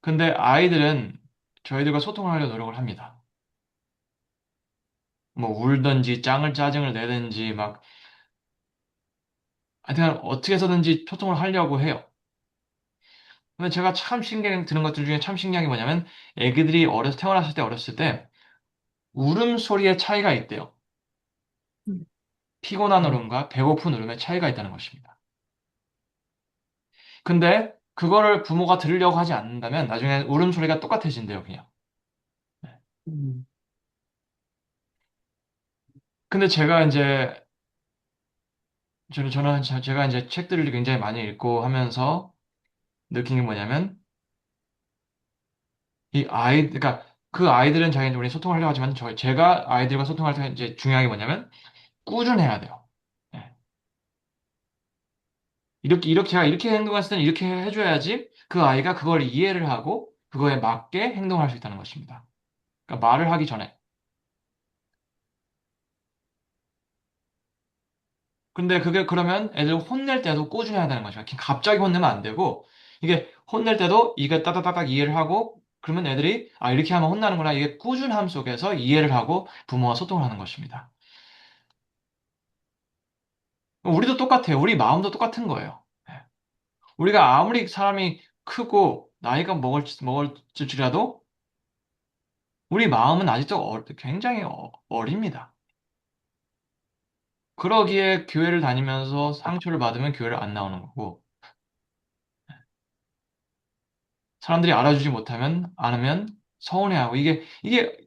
근데 아이들은 저희들과 소통을 하려고 노력을 합니다. 뭐 울든지 짜증을 내든지 막 하여튼 어떻게 해서든지 소통을 하려고 해요. 근데 제가 참 신기한 드는 것들 중에 참 신기한 게 뭐냐면 애기들이 태어났을 때 어렸을 때 울음소리의 차이가 있대요. 음, 피곤한 울음과 배고픈 울음의 차이가 있다는 것입니다. 근데 그거를 부모가 들으려고 하지 않는다면 나중에 울음소리가 똑같아진대요, 그냥. 네. 음, 근데 제가 이제 제가 이제 책들을 굉장히 많이 읽고 하면서 느낀 게 뭐냐면 그러니까 그 아이들은 자기한테 우리 소통하려고 하지만 제가 아이들과 소통할 때 이제 중요한 게 뭐냐면 꾸준해야 돼요. 네. 제가 이렇게 행동했을 때는 이렇게 해줘야지 그 아이가 그걸 이해를 하고 그거에 맞게 행동할 수 있다는 것입니다. 그러니까 말을 하기 전에. 근데 그게 그러면 애들 혼낼 때도 꾸준히 해야 되는 거죠. 갑자기 혼내면 안 되고, 이게 혼낼 때도 이게 따다다닥 이해를 하고, 그러면 애들이, 아, 이렇게 하면 혼나는구나. 이게 꾸준함 속에서 이해를 하고 부모와 소통을 하는 것입니다. 우리도 똑같아요. 우리 마음도 똑같은 거예요. 예. 우리가 아무리 사람이 크고 나이가 먹을지라도 우리 마음은 아직도 굉장히 어립니다. 그러기에 교회를 다니면서 상처를 받으면 교회를 안 나오는 거고, 사람들이 알아주지 못하면, 안 하면 서운해하고, 이게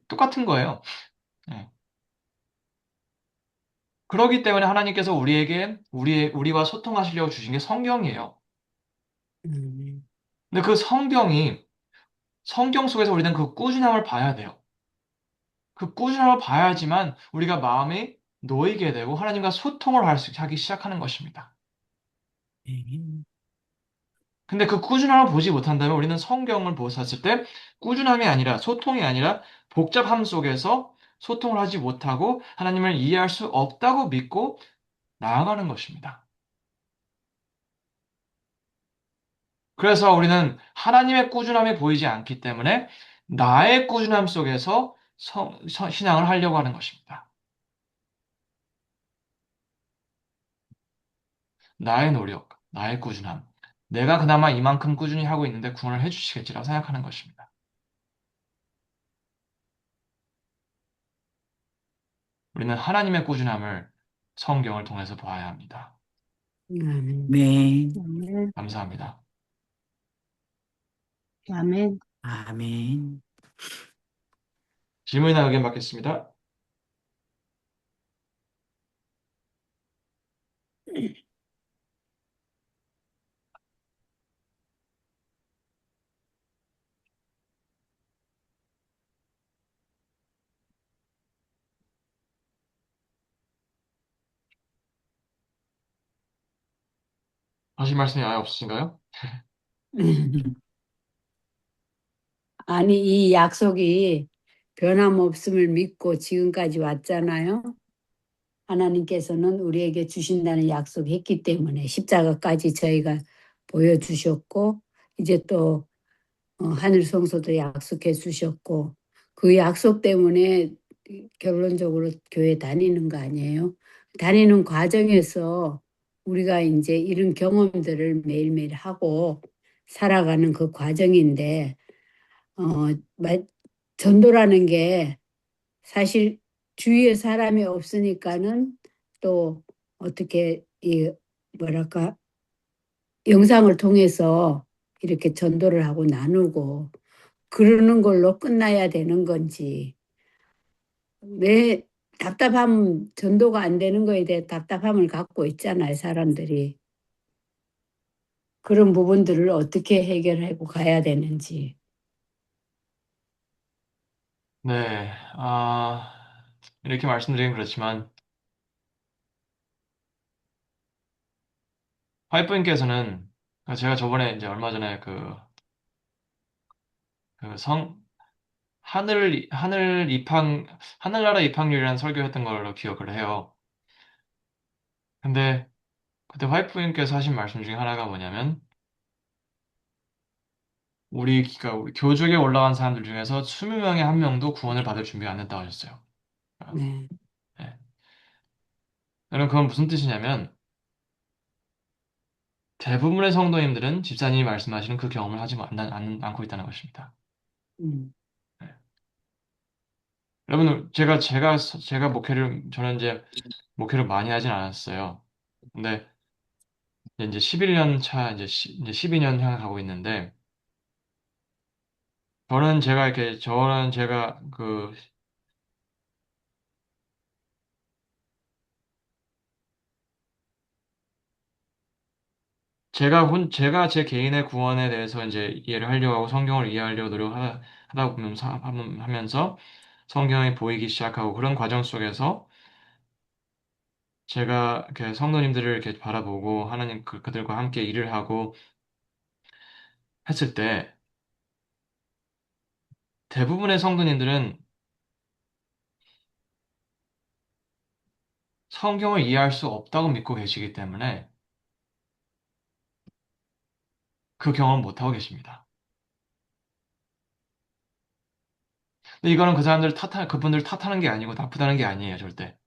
똑같은 거예요. 예. 그러기 때문에 하나님께서 우리에게, 우리와 소통하시려고 주신 게 성경이에요. 음, 근데 그 성경 속에서 우리는 그 꾸준함을 봐야 돼요. 그 꾸준함을 봐야지만 우리가 마음이 놓이게 되고 하나님과 소통을 하기 시작하는 것입니다. 네. 근데 그 꾸준함을 보지 못한다면 우리는 성경을 보았을 때 꾸준함이 아니라 소통이 아니라 복잡함 속에서 소통을 하지 못하고 하나님을 이해할 수 없다고 믿고 나아가는 것입니다. 그래서 우리는 하나님의 꾸준함이 보이지 않기 때문에 나의 꾸준함 속에서 신앙을 하려고 하는 것입니다. 나의 노력, 나의 꾸준함. 내가 그나마 이만큼 꾸준히 하고 있는데 구원을 해주시겠지라고 생각하는 것입니다. 우리는 하나님의 꾸준함을 성경을 통해서 봐야 합니다. 아멘. 아멘. 아멘. 감사합니다. 아멘. 아멘. 질문이나 의견 받겠습니다. 하실 말씀이 아예 없으신가요? 아니, 이 약속이 변함없음을 믿고 지금까지 왔잖아요. 하나님께서는 우리에게 주신다는 약속했기 때문에 십자가까지 저희가 보여주셨고, 이제 또 하늘 성소도 약속해 주셨고, 그 약속 때문에 결론적으로 교회 다니는 거 아니에요? 다니는 과정에서 우리가 이제 이런 경험들을 매일매일 하고 살아가는 그 과정인데, 어, 전도라는 게 사실 주위에 사람이 없으니까는 또 어떻게 이 뭐랄까 영상을 통해서 이렇게 전도를 하고 나누고 그러는 걸로 끝나야 되는 건지 왜 전도가 안 되는 거에 대해 답답함을 갖고 있잖아요, 사람들이. 그런 부분들을 어떻게 해결하고 가야 되는지. 네, 이렇게 말씀드리긴 그렇지만, 화이프님께서는 제가 저번에 이제 얼마 전에 그 하늘나라 입학률이라는 설교했던 걸로 기억을 해요. 근데 그때 화이프님께서 하신 말씀 중에 하나가 뭐냐면, 우리 교족에 올라간 사람들 중에서 20명에 한 명도 구원을 받을 준비가 안 됐다고 하셨어요. 네. 네. 여러분, 그건 무슨 뜻이냐면, 대부분의 성도님들은 집사님이 말씀하시는 그 경험을 하지 않고 있다는 것입니다. 음, 네. 여러분, 제가 저는 이제 목회를 많이 하진 않았어요. 근데 이제 11년 차, 이제 12년 향해 가고 있는데, 저는 제가 제가 제 개인의 구원에 대해서 이제 이해를 하려고 하고 성경을 이해하려고 하다 하면서 성경이 보이기 시작하고 그런 과정 속에서 제가 이렇게 성도님들을 이렇게 바라보고 하나님 그들과 함께 일을 하고 했을 때 대부분의 성도님들은 성경을 이해할 수 없다고 믿고 계시기 때문에 그 경험을 못하고 계십니다. 근데 이거는 그 사람들 그분들 탓하는 게 아니고 나쁘다는 게 아니에요, 절대.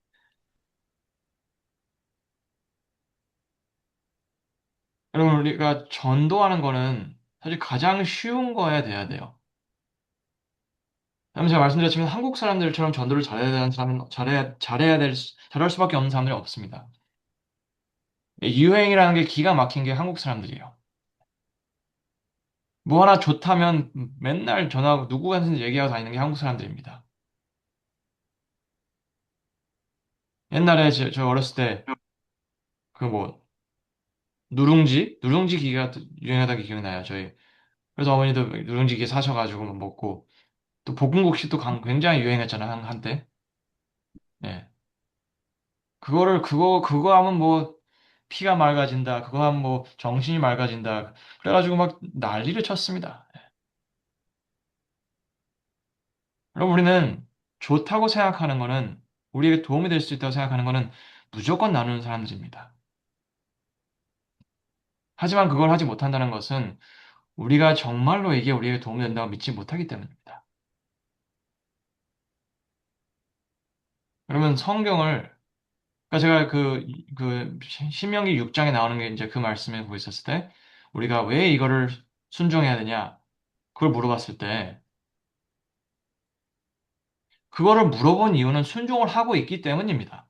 여러분, 우리가 전도하는 거는 사실 가장 쉬운 거야 돼야 돼요. 그다음에 제가 말씀드렸지만 한국 사람들처럼 전도를 잘해야 되는 사람은 잘할 수밖에 없는 사람들이 없습니다. 유행이라는 게 기가 막힌 게 한국 사람들이에요. 뭐 하나 좋다면 맨날 전화하고 누구한테 얘기하고 다니는 게 한국 사람들입니다. 옛날에 저 어렸을 때 그 뭐 누룽지 기계가 유행하던 게 기억나요. 저희 그래서 어머니도 누룽지 기계 사셔가지고 뭐 먹고 또 볶음국수도 굉장히 유행했잖아 한때. 예. 그거 하면 뭐 피가 맑아진다. 그거 하면 뭐 정신이 맑아진다. 그래가지고 막 난리를 쳤습니다. 그럼 우리는 좋다고 생각하는 거는 우리에게 도움이 될 수 있다고 생각하는 거는 무조건 나누는 사람들입니다. 하지만 그걸 하지 못한다는 것은 우리가 정말로 이게 우리에게 도움이 된다고 믿지 못하기 때문입니다. 그러면 성경을 그러니까 제가 그 신명기 6장에 나오는 게 이제 그 말씀에 보고 있었을 때 우리가 왜 이거를 순종해야 되냐 그걸 물어봤을 때 그거를 물어본 이유는 순종을 하고 있기 때문입니다.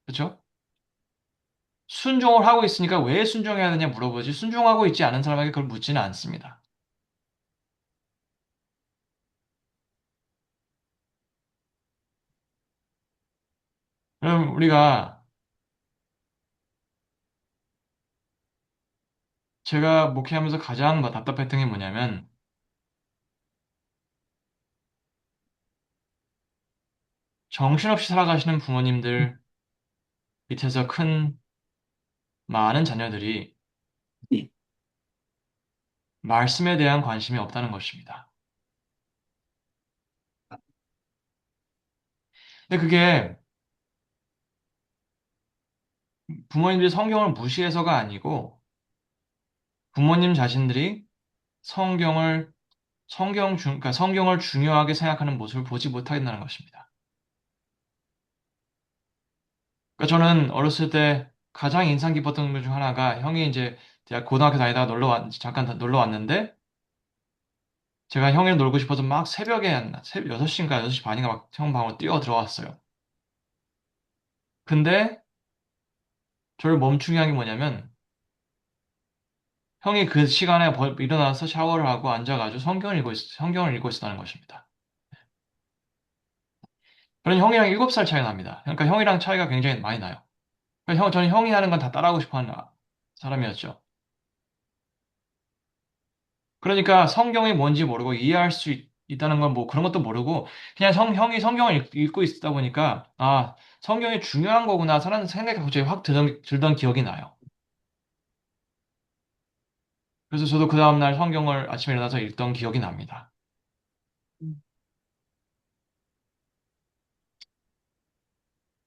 그렇죠? 순종을 하고 있으니까 왜 순종해야 되냐 물어보지 순종하고 있지 않은 사람에게 그걸 묻지는 않습니다. 그럼 우리가 제가 목회하면서 가장 답답했던 게 뭐냐면 정신없이 살아가시는 부모님들 밑에서 큰 많은 자녀들이 네. 말씀에 대한 관심이 없다는 것입니다. 근데 그게 부모님들이 성경을 무시해서가 아니고 부모님 자신들이 성경을 그러니까 성경을 중요하게 생각하는 모습을 보지 못하겠다는 것입니다. 그러니까 저는 어렸을 때 가장 인상 깊었던 것 중 하나가 형이 이제 대학 고등학교 다니다가 잠깐 놀러 왔는데 제가 형이랑 놀고 싶어서 막 새벽 6시인가 6시 반인가 막 형 방으로 뛰어 들어왔어요. 근데 저를 멈추게 한 게 뭐냐면 형이 그 시간에 일어나서 샤워를 하고 앉아가지고 성경을 읽고 있었다는 것입니다. 저는 형이랑 7살 차이 납니다. 그러니까 형이랑 차이가 굉장히 많이 나요. 그러니까 저는 형이 하는 건 다 따라하고 싶어 하는 사람이었죠. 그러니까 성경이 뭔지 모르고 이해할 수 있다는 건 뭐 그런 것도 모르고 그냥 형이 성경을 읽고 있다 보니까 아, 성경이 중요한 거구나 라는 생각이 갑자기 확 들던 기억이 나요. 그래서 저도 그 다음날 성경을 아침에 일어나서 읽던 기억이 납니다.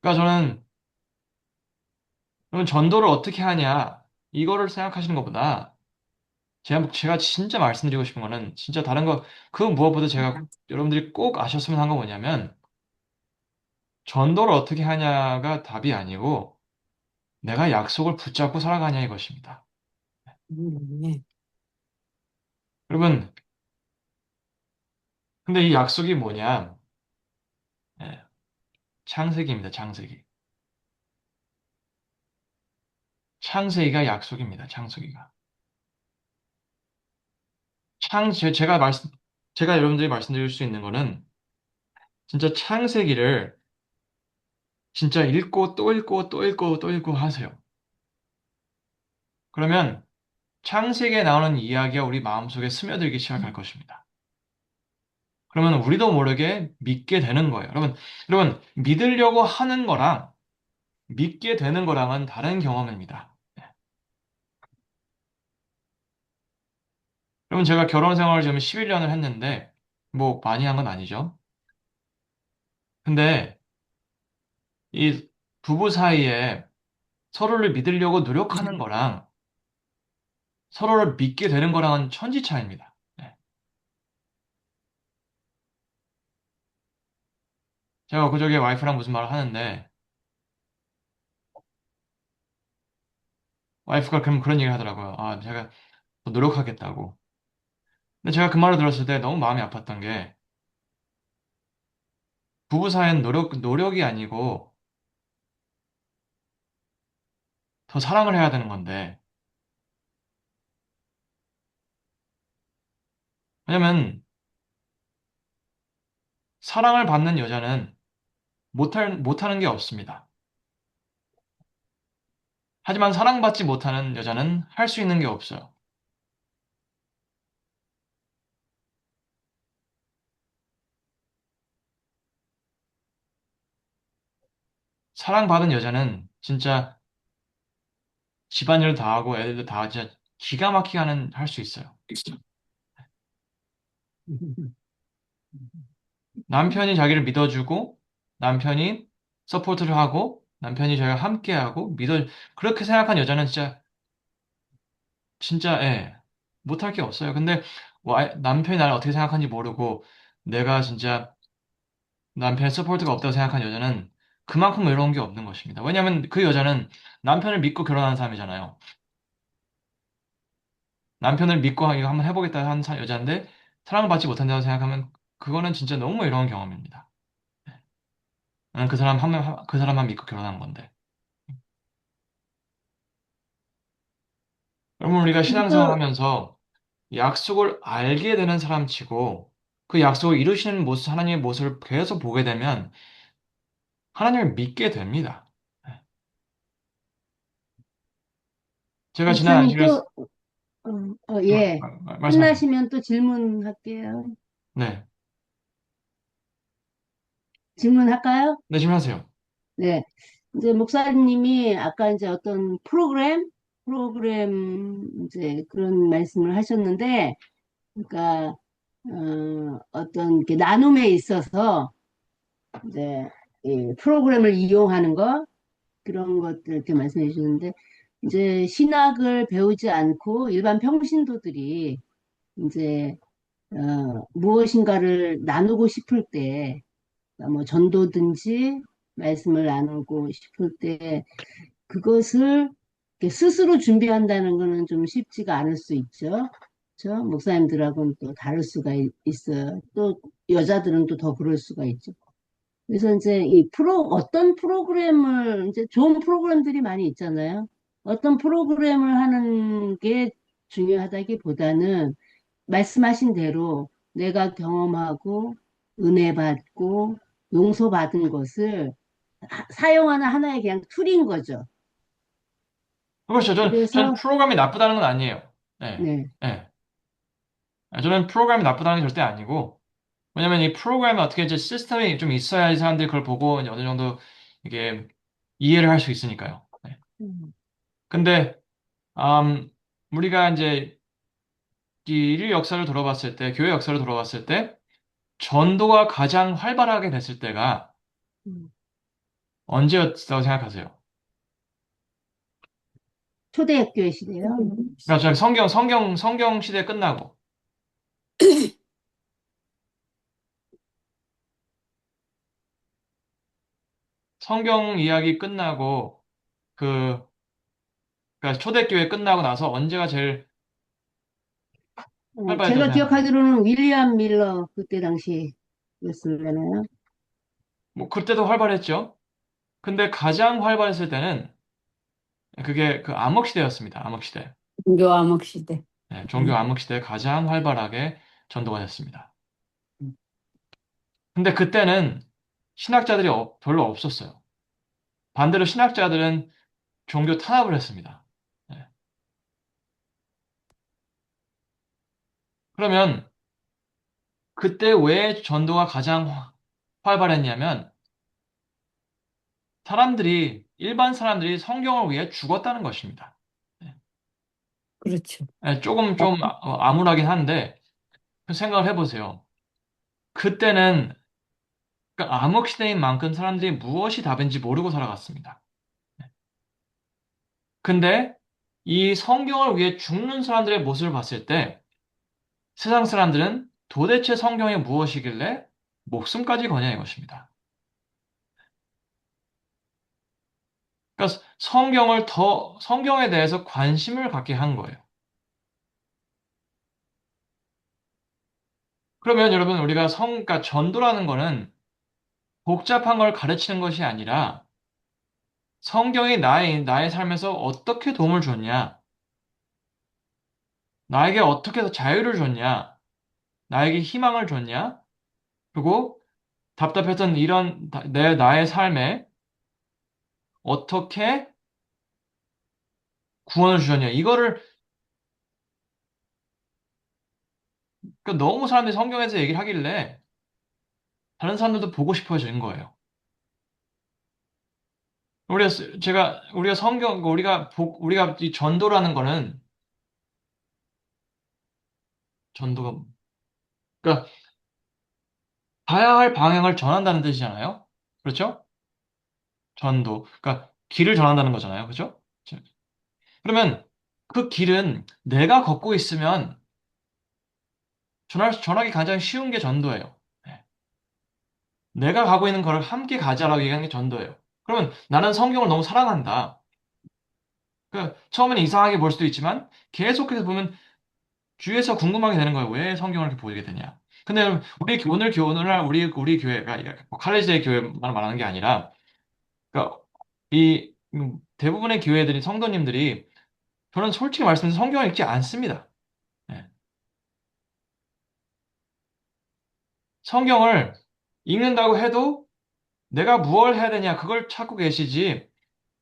그러니까 저는 그러면 전도를 어떻게 하냐 이거를 생각하시는 것보다 제가 진짜 말씀드리고 싶은 거는 진짜 다른 거 그 무엇보다 제가 여러분들이 꼭 아셨으면 한 거 뭐냐면 전도를 어떻게 하냐가 답이 아니고 내가 약속을 붙잡고 살아가냐 이것입니다. 네. 여러분, 근데 이 약속이 뭐냐? 예, 창세기입니다. 창세기. 창세기가 약속입니다. 창세기가. 제가 여러분들이 말씀드릴 수 있는 거는 진짜 창세기를 진짜 읽고 또 읽고 또 읽고 또 읽고 하세요. 그러면 창세기에 나오는 이야기가 우리 마음속에 스며들기 시작할 것입니다. 그러면 우리도 모르게 믿게 되는 거예요. 믿으려고 하는 거랑 믿게 되는 거랑은 다른 경험입니다. 여러분, 제가 결혼 생활을 지금 11년을 했는데, 뭐, 많이 한 건 아니죠. 근데 이 부부 사이에 서로를 믿으려고 노력하는 거랑 서로를 믿게 되는 거랑은 천지 차이입니다. 네. 제가 그저께 와이프랑 무슨 말을 하는데 와이프가 그런 얘기를 하더라고요. 아, 제가 더 노력하겠다고. 근데 제가 그 말을 들었을 때 너무 마음이 아팠던 게 부부 사이는 노력이 아니고 더 사랑을 해야 되는 건데 왜냐면 사랑을 받는 여자는 못하는 게 없습니다. 하지만 사랑받지 못하는 여자는 할 수 있는 게 없어요. 사랑받은 여자는 진짜 집안일을 다 하고 애들도 다 진짜 기가 막히게 할 수 있어요. 남편이 자기를 믿어주고 남편이 서포트를 하고 남편이 저희와 함께하고 그렇게 생각한 여자는 진짜 예, 못할 게 없어요. 근데 남편이 나를 어떻게 생각하는지 모르고 내가 진짜 남편의 서포트가 없다고 생각한 여자는 그만큼 외로운 게 없는 것입니다. 왜냐하면 그 여자는 남편을 믿고 결혼한 사람이잖아요. 남편을 믿고 이거 한번 해보겠다 한 여자인데 사랑을 받지 못한다고 생각하면 그거는 진짜 너무 외로운 경험입니다. 나는 그 사람만 믿고 결혼한 건데. 그러면 우리가 신앙생활 그래서 하면서 약속을 알게 되는 사람치고 그 약속을 이루시는 하나님의 모습을 계속 보게 되면 하나님을 믿게 됩니다. 제가 지난 목사님 안식일, 또, 예. 말씀하세요. 끝나시면 또 질문할게요. 네. 질문할까요? 네, 질문하세요. 네. 이제 목사님이 아까 이제 어떤 프로그램 이제 그런 말씀을 하셨는데, 그러니까, 어떤 이렇게 나눔에 있어서 이제 이 프로그램을 이용하는 거, 그런 것들 이렇게 말씀해 주셨는데, 이제 신학을 배우지 않고 일반 평신도들이 이제, 무엇인가를 나누고 싶을 때, 뭐 전도든지 말씀을 나누고 싶을 때 그것을 이렇게 스스로 준비한다는 거는 좀 쉽지가 않을 수 있죠. 그렇죠? 목사님들하고는 또 다를 수가 있어요. 또 여자들은 또 더 그럴 수가 있죠. 그래서 이제 어떤 프로그램을 이제 좋은 프로그램들이 많이 있잖아요. 어떤 프로그램을 하는 게 중요하다기보다는 말씀하신 대로 내가 경험하고 은혜 받고 용서받은 것을 사용하는 하나의 그냥 툴인 거죠. 그렇죠. 전 그래서 프로그램이 나쁘다는 건 아니에요. 네. 네, 네. 저는 프로그램이 나쁘다는 게 절대 아니고, 왜냐면 이 프로그램에 어떻게 이제 시스템이 좀 있어야 이 사람들이 그걸 보고 이제 어느 정도 이게 이해를 할 수 있으니까요. 네. 음, 근데, 우리가 이제 이 인류 역사를 돌아봤을 때, 교회 역사를 돌아봤을 때, 전도가 가장 활발하게 됐을 때가 음. 언제였다고 생각하세요? 초대교회 시대요. 그러니까 저 성경 시대 끝나고, 성경 이야기 끝나고, 그, 그러니까 초대교회 끝나고 나서 언제가 제일 활발했다고 제가 생각하세요? 기억하기로는 윌리엄 밀러 그때 당시였을려나요? 뭐, 그때도 활발했죠? 근데 가장 활발했을 때는 그게 그 암흑 시대였습니다. 암흑 시대. 종교 암흑 시대. 네, 종교 암흑 시대에 가장 활발하게 전도가 됐습니다. 근데 그때는 신학자들이 별로 없었어요. 반대로 신학자들은 종교 탄압을 했습니다. 네. 그러면 그때 왜 전도가 가장 활발했냐면 일반 사람들이 성경을 위해 죽었다는 것입니다. 네. 그렇죠. 네, 조금 좀 암울하긴 한데 그 생각을 해보세요. 그때는 그러니까 암흑 시대인 만큼 사람들이 무엇이 답인지 모르고 살아갔습니다. 근데 이 성경을 위해 죽는 사람들의 모습을 봤을 때 세상 사람들은 도대체 성경이 무엇이길래 목숨까지 거냐 이것입니다. 그러니까 성경에 대해서 관심을 갖게 한 거예요. 그러면 여러분 우리가 그러니까 전도라는 거는 복잡한 걸 가르치는 것이 아니라 성경이 나의 삶에서 어떻게 도움을 줬냐, 나에게 어떻게 더 자유를 줬냐, 나에게 희망을 줬냐, 그리고 답답했던 나의 삶에 어떻게 구원을 주셨냐. 이거를 그러니까 너무 사람들이 성경에서 얘기를 하길래 다른 사람들도 보고 싶어진 거예요. 우리가 우리가 이 전도라는 거는 전도가 그러니까 가야 할 방향을 전한다는 뜻이잖아요. 그렇죠? 전도. 그러니까 길을 전한다는 거잖아요. 그렇죠? 그러면 그 길은 내가 걷고 있으면 전하기 가장 쉬운 게 전도예요. 네. 내가 가고 있는 걸를 함께 가자라고 얘기하는 게 전도예요. 그러면 나는 성경을 너무 사랑한다. 처음에는 이상하게 볼 수도 있지만 계속해서 보면 주위에서 궁금하게 되는 거예요. 왜 성경을 이렇게 보게 되냐. 근데 오늘날 우리 교회가 뭐 칼레지의 교회만 말하는 게 아니라 그러니까 대부분의 교회들이 성도님들이 저는 솔직히 말씀드려서 성경을 읽지 않습니다. 예. 성경을 읽는다고 해도 내가 무엇을 해야 되냐 그걸 찾고 계시지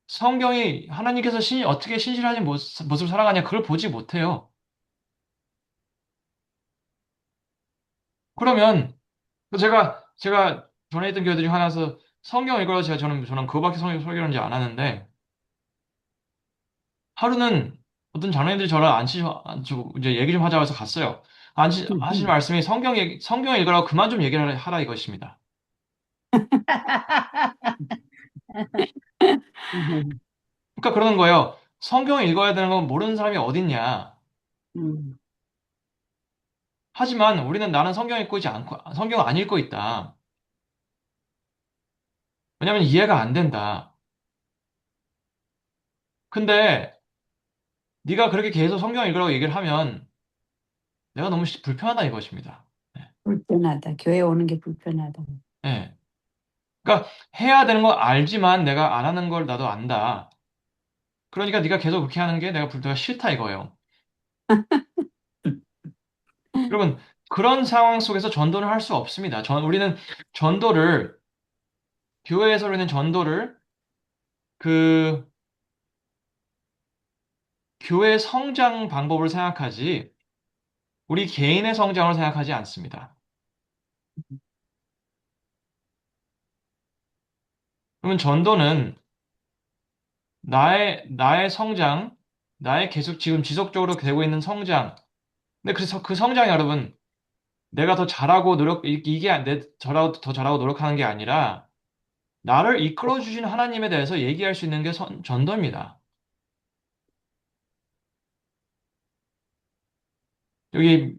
성경이 하나님께서 어떻게 신실하신 모습을 살아가냐 그걸 보지 못해요. 그러면 제가 전에 있던 교회 들이 하나서 성경 읽으러 저는 그거밖에 성경 설교하는지 안 하는데 하루는 어떤 장로님들이 저를 앉히고 이제 얘기 좀 하자고 해서 갔어요. 하신 말씀이 성경 읽으라고 그만 좀 얘기를 하라 이것입니다. 그러니까 그러는 거예요. 성경을 읽어야 되는 건 모르는 사람이 어딨냐. 음, 하지만 우리는 나는 성경 안 읽고 있다. 왜냐면 이해가 안 된다. 근데 네가 그렇게 계속 성경 읽으라고 얘기를 하면 내가 너무 불편하다 이것입니다. 네. 불편하다. 교회 오는 게 불편하다. 네. 그러니까 해야 되는 거 알지만 내가 안 하는 걸 나도 안다. 그러니까 네가 계속 그렇게 하는 게 내가 싫다 이거예요. 여러분 그런 상황 속에서 전도를 할 수 없습니다. 우리는 전도를 교회에서 우리는 전도를 그 교회 성장 방법을 생각하지 우리 개인의 성장을 생각하지 않습니다. 그러면 전도는 나의 성장, 나의 계속 지금 지속적으로 되고 있는 성장. 근데 그래서 그 성장이 여러분, 내가 더 잘하고 더 잘하고 노력하는 게 아니라, 나를 이끌어 주신 하나님에 대해서 얘기할 수 있는 게 전도입니다. 여기,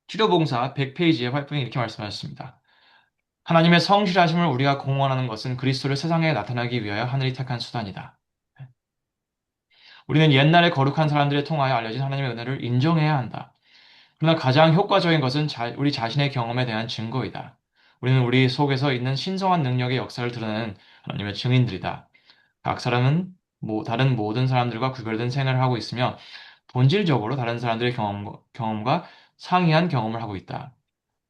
치료봉사 100페이지에 활동이 이렇게 말씀하셨습니다. 하나님의 성실하심을 우리가 공언하는 것은 그리스도를 세상에 나타나기 위하여 하늘이 택한 수단이다. 우리는 옛날에 거룩한 사람들에 통하여 알려진 하나님의 은혜를 인정해야 한다. 그러나 가장 효과적인 것은 우리 자신의 경험에 대한 증거이다. 우리는 우리 속에서 있는 신성한 능력의 역사를 드러내는 하나님의 증인들이다. 각 사람은 다른 모든 사람들과 구별된 생활을 하고 있으며 본질적으로 다른 사람들의 경험과 상이한 경험을 하고 있다.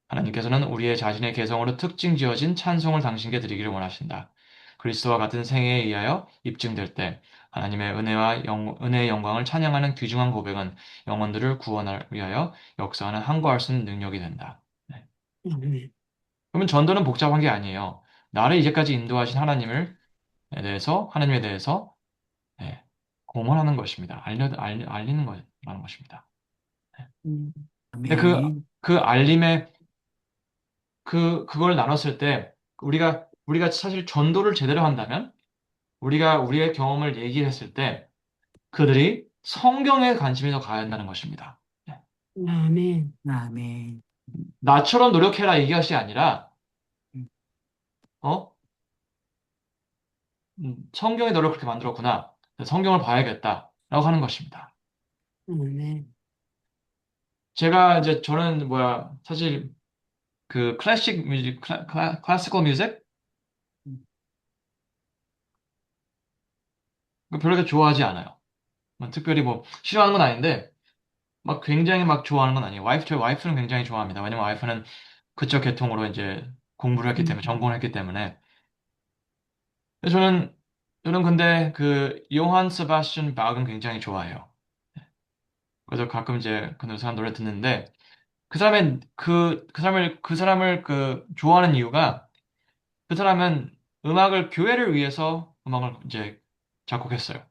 하나님께서는 우리의 자신의 개성으로 특징 지어진 찬송을 당신께 드리기를 원하신다. 그리스도와 같은 생애에 의하여 입증될 때 하나님의 은혜의 영광을 찬양하는 귀중한 고백은 영혼들을 구원하기 위하여 역사하는 항거할 수 있는 능력이 된다. 네. 음. 그러면 전도는 복잡한 게 아니에요. 나를 이제까지 인도하신 하나님에 대해서 네, 공언하는 것입니다. 알리는 거라는 것입니다. 네. 음. 근데 아멘. 그 알림의 그걸 나눴을 때 우리가 사실 전도를 제대로 한다면 우리가 우리의 경험을 얘기했을 때 그들이 성경에 관심이 더 가야 한다는 것입니다. 네. 아멘. 아멘. 나처럼 노력해라 이것이 아니라 음, 어? 성경이 너를 그렇게 만들었구나. 성경을 봐야겠다라고 하는 것입니다. 아멘. 제가 이제 저는 뭐야 사실 그 클래식 뮤직 클래시컬 뮤직 별로 그렇게 좋아하지 않아요. 뭐 특별히 뭐 싫어하는 건 아닌데 막 굉장히 막 좋아하는 건 아니에요. 저희 와이프는 굉장히 좋아합니다. 왜냐면 와이프는 그쪽 계통으로 이제 공부를 했기 때문에 전공을 했기 때문에. 근데 저는 근데 그 요한 세바스찬 박은 굉장히 좋아해요. 그래서 가끔 이제 그 사람 노래 듣는데 그 사람을 좋아하는 이유가 그 사람은 교회를 위해서 음악을 이제 작곡했어요.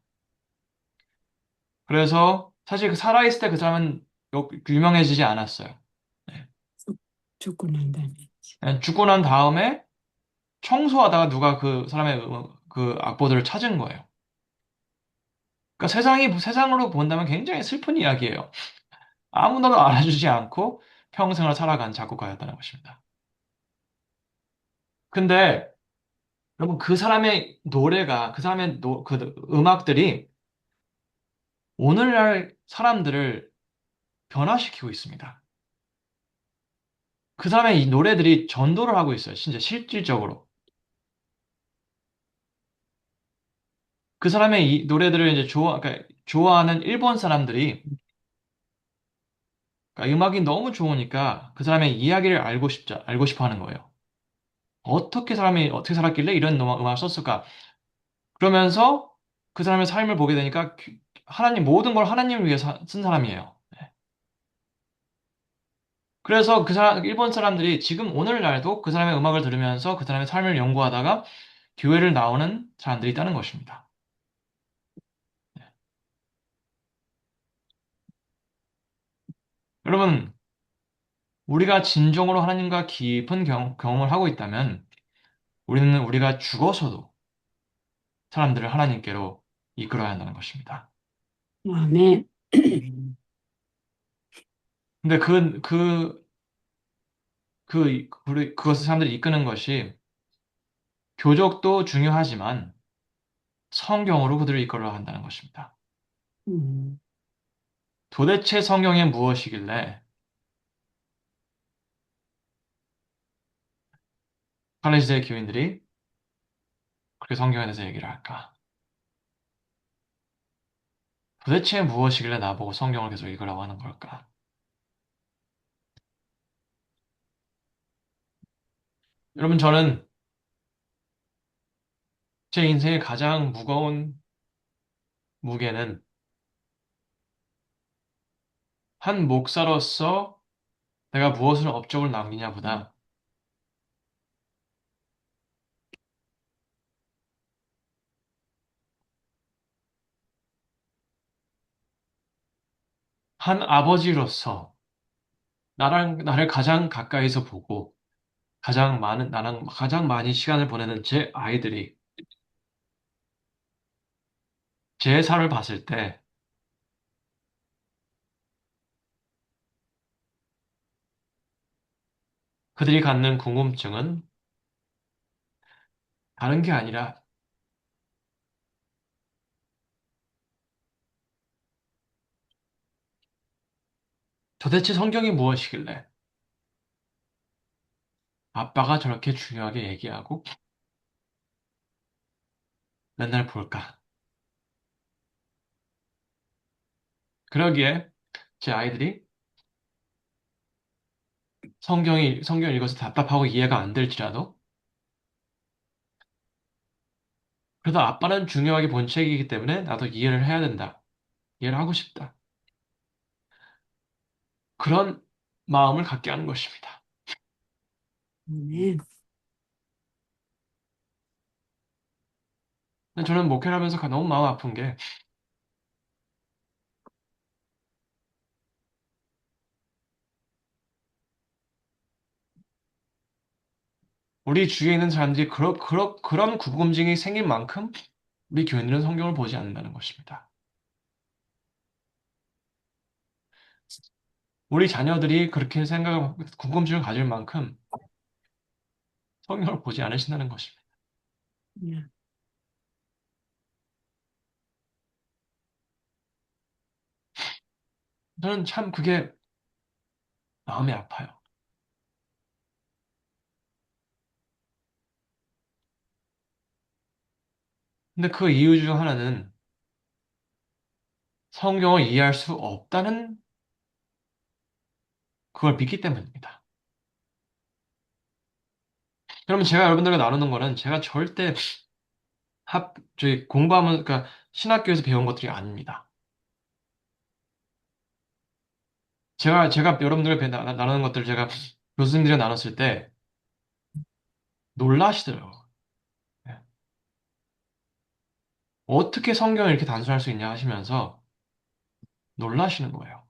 그래서 사실 그 살아있을 때 그 사람은 유명해지지 않았어요. 네. 죽고 난 다음에. 그냥 죽고 난 다음에 청소하다가 누가 그 사람의 그 악보들을 찾은 거예요. 그러니까 세상으로 본다면 굉장히 슬픈 이야기예요. 아무나도 알아주지 않고 평생을 살아간 작곡가였다는 것입니다. 근데 여러분 그 사람의 노래가 그 사람의 그 음악들이 오늘날 사람들을 변화시키고 있습니다. 그 사람의 이 노래들이 전도를 하고 있어요. 진짜 실질적으로. 그 사람의 이 노래들을 이제 그러니까 좋아하는 일본 사람들이 그러니까 음악이 너무 좋으니까 그 사람의 이야기를 알고 싶어 하는 거예요. 어떻게 살았길래 이런 음악을 썼을까? 그러면서 그 사람의 삶을 보게 되니까 모든 걸 하나님을 위해 쓴 사람이에요. 그래서 일본 사람들이 지금 오늘날도 그 사람의 음악을 들으면서 그 사람의 삶을 연구하다가 교회를 나오는 사람들이 있다는 것입니다. 여러분, 우리가 진정으로 하나님과 깊은 경험을 하고 있다면 우리는 우리가 죽어서도 사람들을 하나님께로 이끌어야 한다는 것입니다. 아멘. 근데 그것을 사람들이 이끄는 것이 교적도 중요하지만 성경으로 그들을 이끌어야 한다는 것입니다. 음, 도대체 성경에 무엇이길래 칼레시대 교인들이 그렇게 성경에 대해서 얘기를 할까? 도대체 무엇이길래 나보고 성경을 계속 읽으라고 하는 걸까? 여러분, 저는 제 인생의 가장 무거운 무게는 한 목사로서 내가 무엇을 업적을 남기냐보다 한 아버지로서 나를 가장 가까이서 보고 나랑 가장 많이 시간을 보내는 제 아이들이 제 삶을 봤을 때 그들이 갖는 궁금증은 다른 게 아니라 도대체 성경이 무엇이길래 아빠가 저렇게 중요하게 얘기하고 맨날 볼까? 그러기에 제 아이들이 성경 읽어서 답답하고 이해가 안 될지라도 그래도 아빠는 중요하게 본 책이기 때문에 나도 이해를 해야 된다. 이해를 하고 싶다. 그런 마음을 갖게 하는 것입니다. 아멘. 근데 저는 목회를 하면서 너무 마음 아픈 게 우리 주위에 있는 사람들이 그런 구금증이 생긴 만큼 우리 교인들은 성경을 보지 않는다는 것입니다. 우리 자녀들이 그렇게 궁금증을 가질 만큼 성경을 보지 않으신다는 것입니다. 예. 저는 참 그게 마음이 아파요. 근데 그 이유 중 하나는 성경을 이해할 수 없다는 그걸 믿기 때문입니다. 여러분, 제가 여러분들과 나누는 거는 제가 절대 저희 공부하면, 그러니까 신학교에서 배운 것들이 아닙니다. 제가 여러분들과 나누는 것들을 제가 교수님들이랑 나눴을 때 놀라시더라고요. 예. 어떻게 성경을 이렇게 단순할 수 있냐 하시면서 놀라시는 거예요.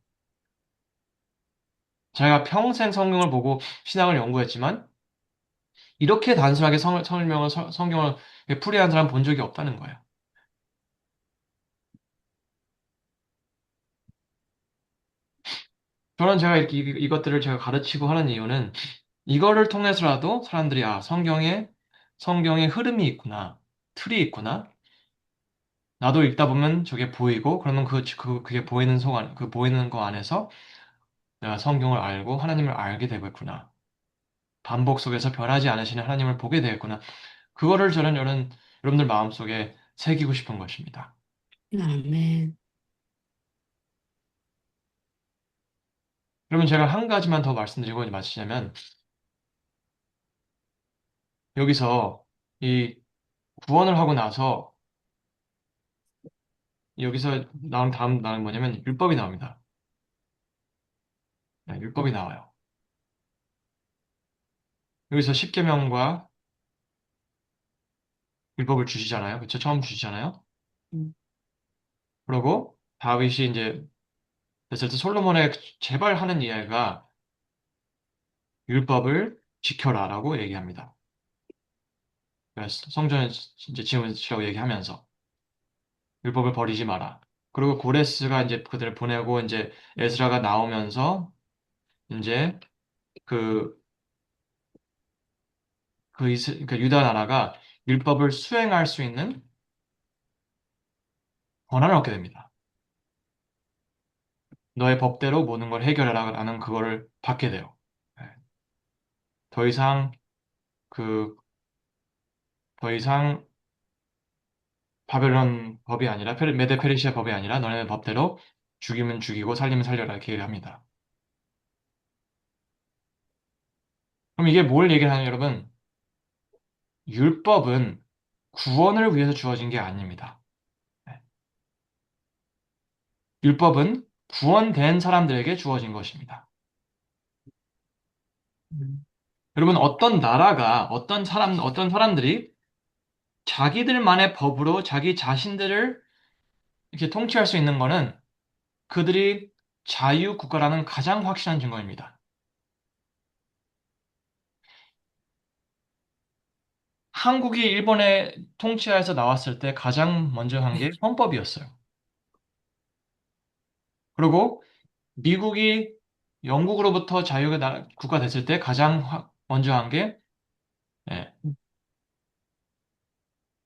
제가 평생 성경을 보고 신학을 연구했지만 이렇게 단순하게 성경을 풀이한 사람 본 적이 없다는 거예요. 저는 제가 이렇게 이것들을 제가 가르치고 하는 이유는 이거를 통해서라도 사람들이 성경에 흐름이 있구나, 틀이 있구나. 나도 읽다 보면 저게 보이고 그러면 그게 보이는 거 안에서 내가 성경을 알고 하나님을 알게 되겠구나. 반복 속에서 변하지 않으시는 하나님을 보게 되겠구나. 그거를 저는 여러분들 마음속에 새기고 싶은 것입니다. 아멘. 그러면 제가 한 가지만 더 말씀드리고 이제 마치자면 여기서 이 구원을 하고 나서 여기서 나는 뭐냐면 율법이 나옵니다. 네, 율법이 나와요. 여기서 십계명과 율법을 주시잖아요. 그쵸? 처음 주시잖아요. 음. 그러고 다윗이 이제 됐을 때 솔로몬의 제발 하는 이야기가 율법을 지켜라라고 얘기합니다. 그래서 성전에 이제 지으시라고 얘기하면서 율법을 버리지 마라. 그리고 고레스가 이제 그들을 보내고 이제 에스라가 나오면서 이제 그, 그러니까 유다 나라가 율법을 수행할 수 있는 권한을 얻게 됩니다. 너의 법대로 모든 걸 해결해라라는 그거를 받게 돼요. 네. 더 이상 그, 더 이상 바벨론 법이 아니라 메데 페르시아 법이 아니라 너네 법대로 죽이면 죽이고 살리면 살려라 이렇게 얘기합니다. 그럼 이게 뭘 얘기하냐면 여러분, 율법은 구원을 위해서 주어진 게 아닙니다. 네. 율법은 구원된 사람들에게 주어진 것입니다. 음. 여러분, 어떤 사람들이 자기들만의 법으로 자기 자신들을 이렇게 통치할 수 있는 거는 그들이 자유국가라는 가장 확실한 증거입니다. 한국이 일본의 통치하에서 나왔을 때 가장 먼저 한 게 헌법이었어요. 그리고 미국이 영국으로부터 국가 됐을 때 가장 먼저 한 게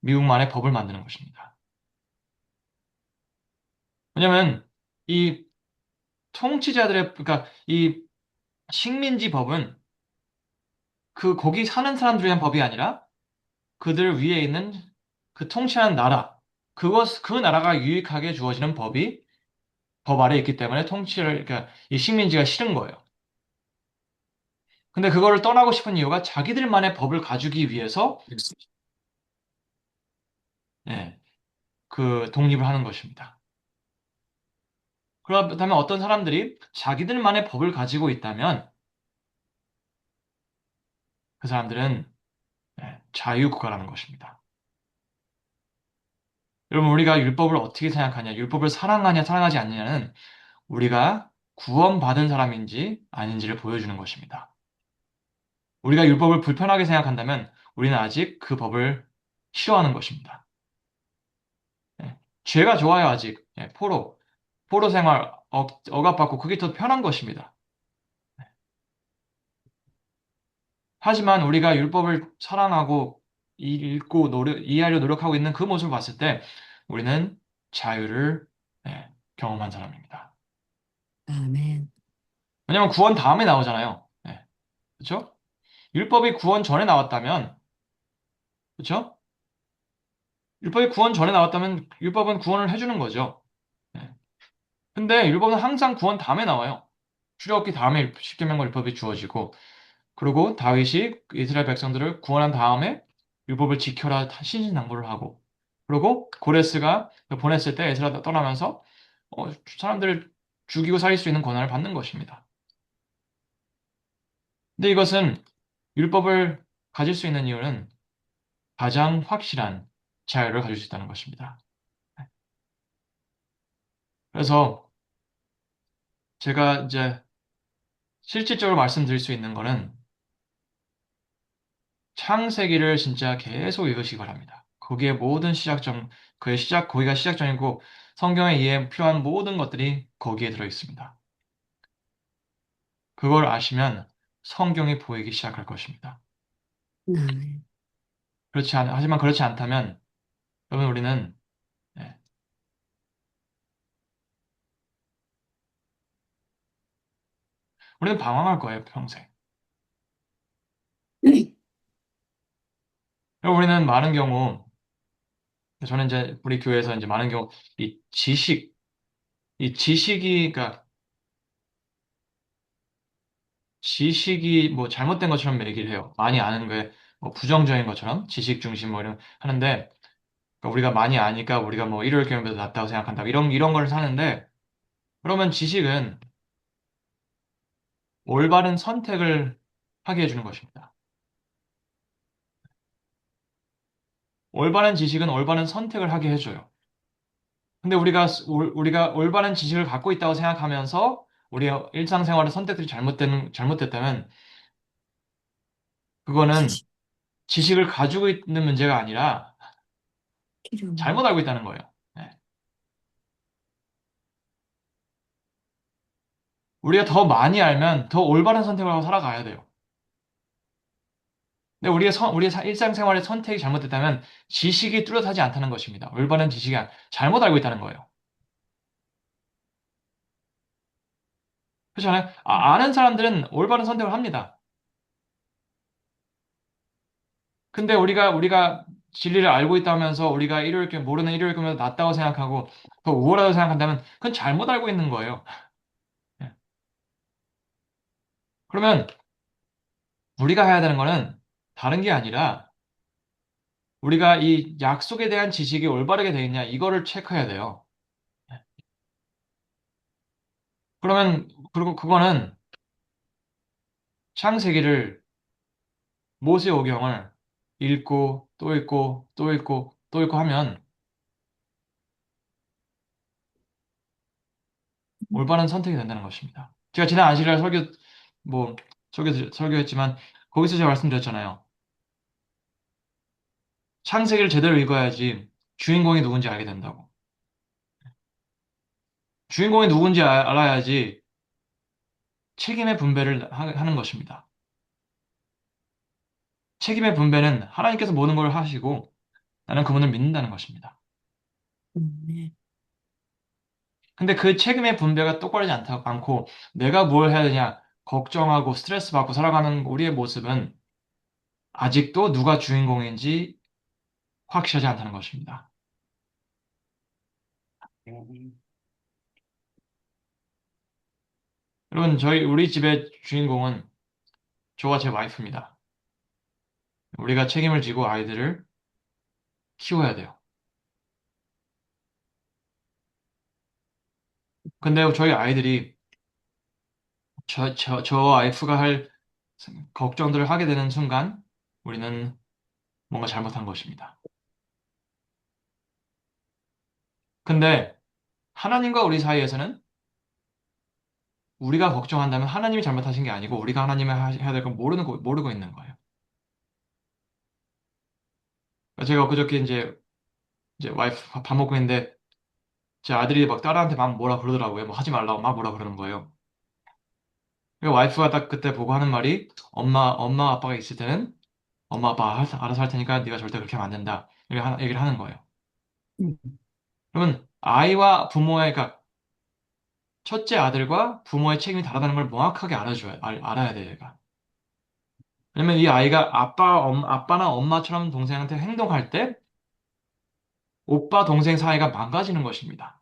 미국만의 법을 만드는 것입니다. 왜냐하면 이 그러니까 이 식민지 법은 거기 사는 사람들을 위한 법이 아니라 그들 위에 있는 그 통치하는 나라, 그 나라가 유익하게 주어지는 법 아래에 있기 때문에 그러니까 이 식민지가 싫은 거예요. 근데 그거를 떠나고 싶은 이유가 자기들만의 법을 가지기 위해서 예, 그 독립을 하는 것입니다. 그렇다면 어떤 사람들이 자기들만의 법을 가지고 있다면 그 사람들은 자유국가라는 것입니다. 여러분, 우리가 율법을 어떻게 생각하냐, 율법을 사랑하냐, 사랑하지 않느냐는 우리가 구원받은 사람인지 아닌지를 보여주는 것입니다. 우리가 율법을 불편하게 생각한다면 우리는 아직 그 법을 싫어하는 것입니다. 예. 죄가 좋아요, 아직. 예, 포로 생활, 억압받고 그게 더 편한 것입니다. 하지만 우리가 율법을 사랑하고 읽고 이해하려 노력하고 있는 그 모습을 봤을 때 우리는 자유를 예, 경험한 사람입니다. 아멘. 왜냐하면 구원 다음에 나오잖아요. 예, 그렇죠? 율법이 구원 전에 나왔다면, 그렇죠? 율법이 구원 전에 나왔다면 율법은 구원을 해주는 거죠. 예. 근데 율법은 항상 구원 다음에 나와요. 출애굽기 다음에 십계명과 율법이 주어지고, 그리고 다윗이 이스라엘 백성들을 구원한 다음에 율법을 지켜라 신신당부를 하고, 그리고 고레스가 보냈을 때 에스라 떠나면서 사람들을 죽이고 살릴 수 있는 권한을 받는 것입니다. 근데 이것은 율법을 가질 수 있는 이유는 가장 확실한 자유를 가질 수 있다는 것입니다. 그래서 제가 이제 실질적으로 말씀드릴 수 있는 거는 창세기를 진짜 계속 읽으시기 바랍니다. 거기에 모든 거기가 시작점이고 성경의 이해에 필요한 모든 것들이 거기에 들어 있습니다. 그걸 아시면 성경이 보이기 시작할 것입니다. 아멘. 하지만 그렇지 않다면 여러분 예, 우리는 방황할 거예요, 평생. 그리고 우리는 많은 경우 저는 이제 우리 교회에서 이제 많은 경우 이 지식, 이 지식이 그러니까 지식이 뭐 잘못된 것처럼 얘기를 해요. 많이 아는 게 뭐 부정적인 것처럼 지식 중심 뭐 이런 하는데 그러니까 우리가 많이 아니까 우리가 뭐 일요일 교회보다 낫다고 생각한다. 이런 걸 사는데 그러면 지식은 올바른 선택을 하게 해주는 것입니다. 올바른 지식은 올바른 선택을 하게 해줘요. 근데 우리가 올바른 지식을 갖고 있다고 생각하면서 우리의 일상생활의 선택들이 잘못됐다면 그거는 지식 지식을 가지고 있는 문제가 아니라 필요한 잘못 알고 있다는 거예요. 네. 우리가 더 많이 알면 더 올바른 선택을 하고 살아가야 돼요. 근데 일상생활의 선택이 잘못됐다면 지식이 뚜렷하지 않다는 것입니다. 올바른 잘못 알고 있다는 거예요. 그렇잖아요. 아는 사람들은 올바른 선택을 합니다. 근데 우리가 진리를 알고 있다면서 우리가 모르는 일요일 교면 낫다고 생각하고 더 우월하다고 생각한다면 그건 잘못 알고 있는 거예요. 예. 그러면 우리가 해야 되는 거는 다른 게 아니라 우리가 이 약속에 대한 지식이 올바르게 되어 있냐 이거를 체크해야 돼요. 예. 그리고 그거는 창세기를 모세오경을 읽고 또 읽고 또 읽고 또 읽고 하면 올바른 선택이 된다는 것입니다. 제가 지난 안식일 뭐 설교했지만 거기서 제가 말씀드렸잖아요. 창세기를 제대로 읽어야지 주인공이 누군지 알게 된다고. 주인공이 누군지 알아야지 책임의 분배를 하는 것입니다. 책임의 분배는 하나님께서 모든 걸 하시고 나는 그분을 믿는다는 것입니다. 아멘. 근데 그 책임의 분배가 똑바르지 않고 내가 뭘 해야 되냐 걱정하고 스트레스 받고 살아가는 우리의 모습은 아직도 누가 주인공인지 확실하지 않다는 것입니다. 여러분, 우리 집의 주인공은 저와 제 와이프입니다. 우리가 책임을 지고 아이들을 키워야 돼요. 근데 저희 아이들이 저 와이프가 할 걱정들을 하게 되는 순간 우리는 뭔가 잘못한 것입니다. 근데 하나님과 우리 사이에서는 우리가 걱정한다면 하나님이 잘못하신 게 아니고 우리가 하나님의 해야 될 걸 모르고 있는 거예요. 제가 그저께 이제 와이프 밥 먹고 있는데 제 아들이 막 딸한테 막 뭐라 그러더라고요. 뭐 하지 말라고 막 뭐라 그러는 거예요. 그리고 와이프가 딱 그때 보고 하는 말이 엄마 아빠가 있을 때는 엄마 아빠 알아서 할 테니까 네가 절대 그렇게 하면 안 된다. 이렇게 얘기를 하는 거예요. 음, 그러면 아이와 부모의 그러니까 첫째 아들과 부모의 책임이 다르다는 걸 명확하게 알아야 돼요, 얘가. 왜냐면 이 아이가 아빠나 엄마처럼 동생한테 행동할 때 오빠, 동생 사이가 망가지는 것입니다.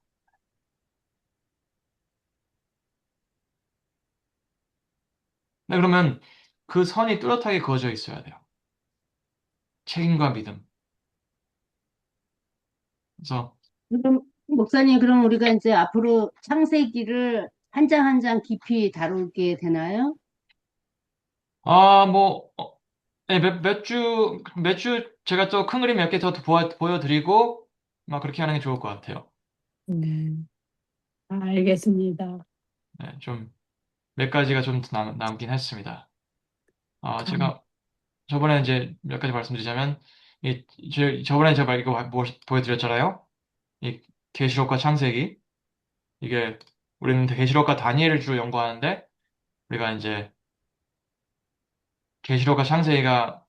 네, 그러면 그 선이 뚜렷하게 그어져 있어야 돼요. 책임과 믿음. 그래서, 그럼 목사님, 그럼 우리가 이제 앞으로 창세기를 한 장 한 장 깊이 다루게 되나요? 뭐, 네, 몇 주 제가 또 큰 그림 몇 개 더 보여드리고, 막 그렇게 하는 게 좋을 것 같아요. 네. 알겠습니다. 네, 좀, 몇 가지가 좀 남긴 했습니다. 감, 제가 저번에 이제 몇 가지 말씀드리자면, 저번에 제가 이거 보여드렸잖아요. 이 계시록과 창세기. 이게 우리는 계시록과 다니엘을 주로 연구하는데 우리가 이제 계시록과 창세기가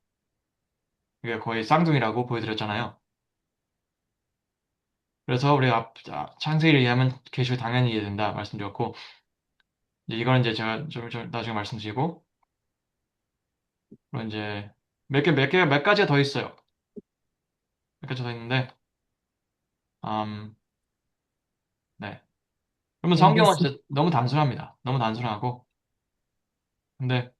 이게 거의 쌍둥이라고 보여드렸잖아요. 그래서 우리가 창세기를 이해하면 계시록 당연히 이해된다 말씀드렸고 이제 이거는 이제 제가 좀 나중에 말씀드리고 그리고 이제 몇 가지가 더 있어요. 몇 가지 더 있는데 음, 네. 그러면 성경은 알겠습니다. 진짜 너무 단순합니다. 너무 단순하고 근데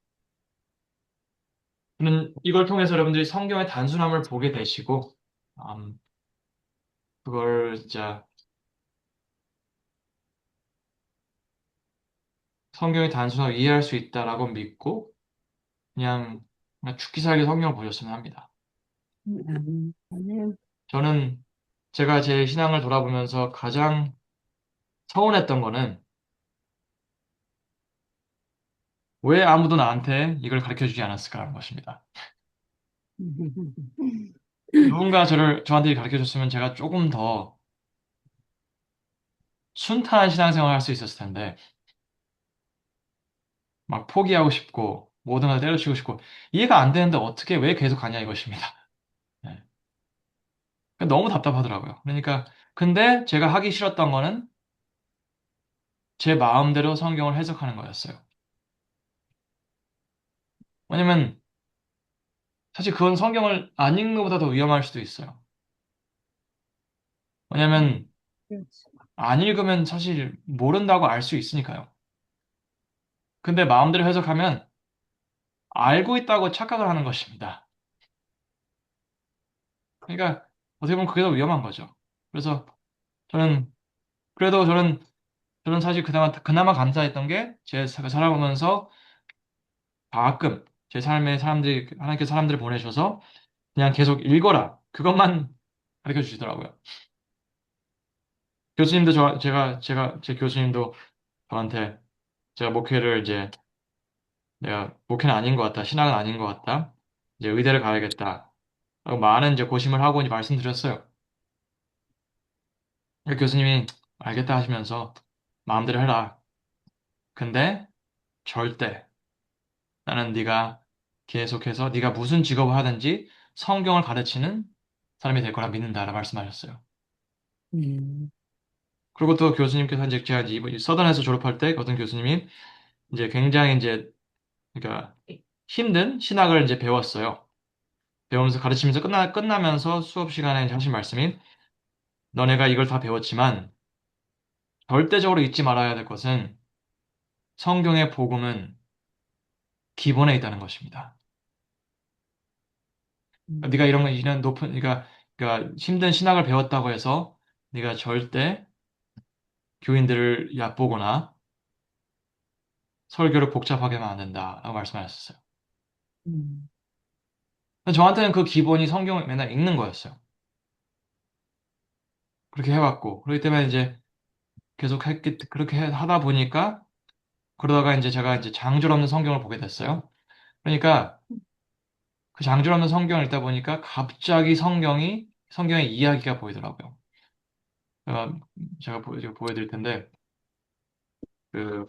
저는 이걸 통해서 여러분들이 성경의 단순함을 보게 되시고 음, 그걸 진짜 성경이 단순하게 이해할 수 있다라고 믿고 그냥 죽기 살기 성경을 보셨으면 합니다. 아멘. 저는 제가 제 신앙을 돌아보면서 가장 서운했던 거는 왜 아무도 나한테 이걸 가르쳐 주지 않았을까라는 것입니다. 누군가 저한테 가르쳐 줬으면 제가 조금 더 순탄한 신앙생활을 할 수 있었을 텐데 막 포기하고 싶고 모든 걸 때려치우고 싶고 이해가 안 되는데 어떻게 왜 계속 가냐 이것입니다. 네. 그러니까 너무 답답하더라고요. 그러니까 근데 제가 하기 싫었던 거는 제 마음대로 성경을 해석하는 거였어요. 왜냐면 사실 그건 성경을 안 읽는 것보다 더 위험할 수도 있어요. 왜냐면 그렇죠. 안 읽으면 사실 모른다고 알 수 있으니까요. 근데 마음대로 해석하면 알고 있다고 착각을 하는 것입니다. 그러니까 어떻게 보면 그게 더 위험한 거죠. 그래서 저는 그래도 저는 사실 그나마 감사했던 게 제 살아오면서 가끔 제 삶에 하나님께서 사람들을 보내셔서 그냥 계속 읽어라. 그것만 가르쳐 주시더라고요. 교수님도 제 교수님도 저한테 제가 목회를 이제 내가 목회는 아닌 것 같다. 신학은 아닌 것 같다. 이제 의대를 가야겠다. 라고 많은 이제 고심을 하고 이제 말씀드렸어요. 그러니까 교수님이 알겠다 하시면서 마음대로 해라. 근데 절대 나는 네가 계속해서 네가 무슨 직업을 하든지 성경을 가르치는 사람이 될 거라 믿는다라 말씀하셨어요. 음, 그리고 또 교수님께서 이제 제가 이제 이번 서던에서 졸업할 때 어떤 교수님이 이제 굉장히 이제 그러니까 힘든 신학을 이제 배웠어요. 배우면서 가르치면서 끝나면서 수업 시간에 이제 하신 말씀이 너네가 이걸 다 배웠지만 절대적으로 잊지 말아야 될 것은 성경의 복음은 기본에 있다는 것입니다. 네가 이런 높은 그러니까 힘든 신학을 배웠다고 해서 네가 절대 교인들을 얕보거나 설교를 복잡하게 하면 안 된다라고 말씀하셨어요. 음, 근데 저한테는 그 기본이 성경을 맨날 읽는 거였어요. 그렇게 해왔고 그렇기 때문에 이제 그렇게 하다 보니까 그러다가 이제 제가 이제 장줄 없는 성경을 보게 됐어요. 그러니까 그 장줄 없는 성경을 읽다 보니까 갑자기 성경의 이야기가 보이더라고요. 제가, 제가 보여드릴 텐데, 그,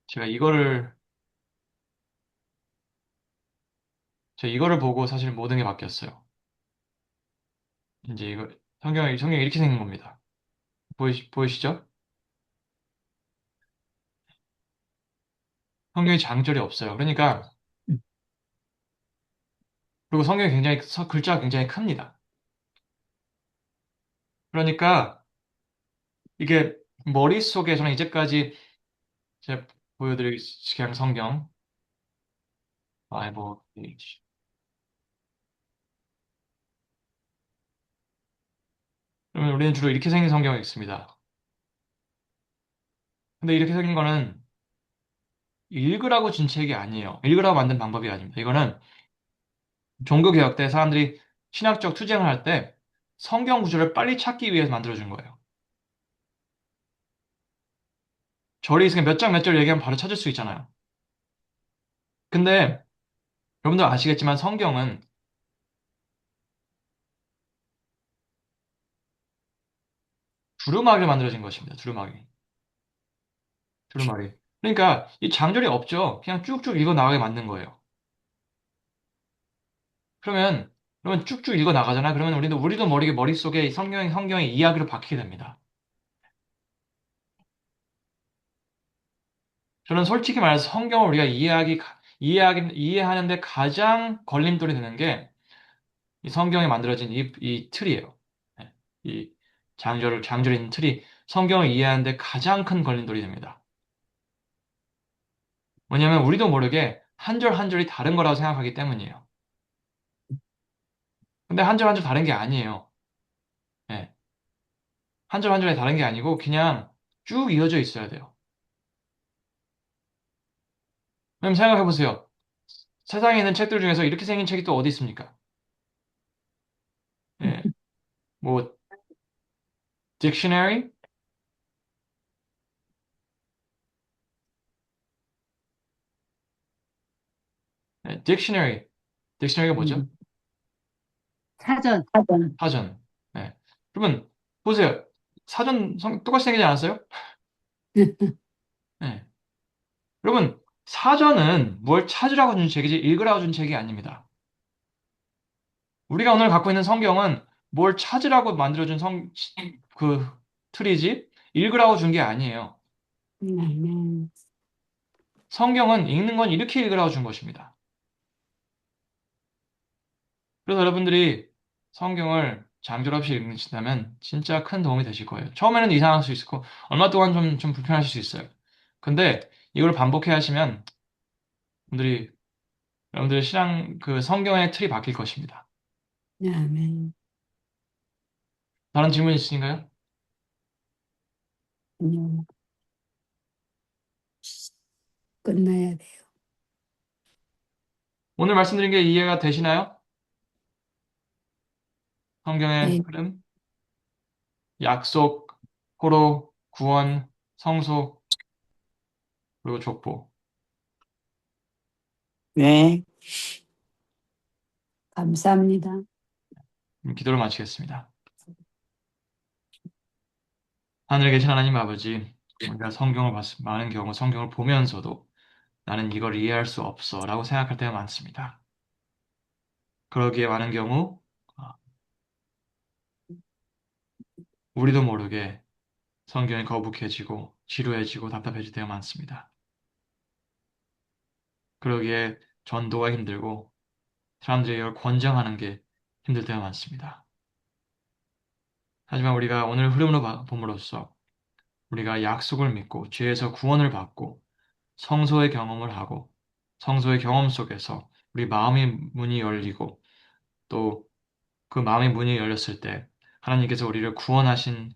제가 제가 이거를 보고 사실 모든 게 바뀌었어요. 이제 성경이 이렇게 생긴 겁니다. 보이시죠? 성경에 장절이 없어요. 그러니까, 그리고 글자가 굉장히 큽니다. 그러니까, 이게 머릿속에 저는 이제까지 제가 보여드릴 그냥 성경, 바이블, 그러면 우리는 주로 이렇게 생긴 성경이 있습니다. 근데 이렇게 생긴 거는 읽으라고 준 책이 아니에요. 읽으라고 만든 방법이 아닙니다. 이거는 종교개혁 때 사람들이 신학적 투쟁을 할 때 성경 구절을 빨리 찾기 위해서 만들어준 거예요. 절이 있으면 몇 장 몇 절 얘기하면 바로 찾을 수 있잖아요. 근데 여러분들 아시겠지만 성경은 두루마기를 만들어진 것입니다. 두루마기. 그러니까 이 장절이 없죠. 그냥 쭉쭉 읽어 나가게 만든 거예요. 그러면 쭉쭉 읽어 나가잖아. 그러면 우리도 머릿속에 이 성경의 이야기로 박히게 됩니다. 저는 솔직히 말해서 성경을 우리가 이해하는데 가장 걸림돌이 되는 게 이 성경에 만들어진 이 틀이에요. 네. 이 장절이 있는 틀이 성경을 이해하는데 가장 큰 걸림돌이 됩니다. 왜냐하면 우리도 모르게 한 절 한 절이 다른 거라고 생각하기 때문이에요. 근데 한 절 한 절 다른 게 아니에요. 네. 한 절 한 절이 다른 게 아니고 그냥 쭉 이어져 있어야 돼요. 그럼 생각해 보세요. 세상에 있는 책들 중에서 이렇게 생긴 책이 또 어디 있습니까? 예. 뭐 딕셔너리? 네, 딕셔너리가 뭐죠? 음. 사전. 사전. 사전. 네. 그러면 보세요. 똑같이 생기지 않았어요? 네. 여러분, 사전은 뭘 찾으라고 준 책이지 읽으라고 준 책이 아닙니다. 우리가 오늘 갖고 있는 성경은 뭘 찾으라고 만들어준 그 틀이지 읽으라고 준 게 아니에요. 아멘. 성경은 읽는 건 이렇게 읽으라고 준 것입니다. 그래서 여러분들이 성경을 장줄 없이 읽으신다면 진짜 큰 도움이 되실 거예요. 처음에는 이상할 수 있고, 얼마 동안 좀 불편하실 수 있어요. 근데 이걸 반복해 하시면 여러분들의 그 성경의 틀이 바뀔 것입니다. 아멘. 다른 질문 있으신가요? 그냥 끝나야 돼요. 오늘 말씀드린 게 이해가 되시나요? 성경의 네. 흐름, 약속, 포로, 구원, 성소, 그리고 족보. 네. 감사합니다. 기도를 마치겠습니다. 하늘에 계신 하나님 아버지, 우리가 많은 경우 성경을 보면서도 나는 이걸 이해할 수 없어 라고 생각할 때가 많습니다. 그러기에 많은 경우 아, 우리도 모르게 성경이 거북해지고 지루해지고 답답해질 때가 많습니다. 그러기에 전도가 힘들고 사람들이 이걸 권장하는 게 힘들 때가 많습니다. 하지만 우리가 오늘 흐름으로 봄으로써 우리가 약속을 믿고 죄에서 구원을 받고 성소의 경험을 하고 성소의 경험 속에서 우리 마음의 문이 열리고 또 그 마음의 문이 열렸을 때 하나님께서 우리를 구원하신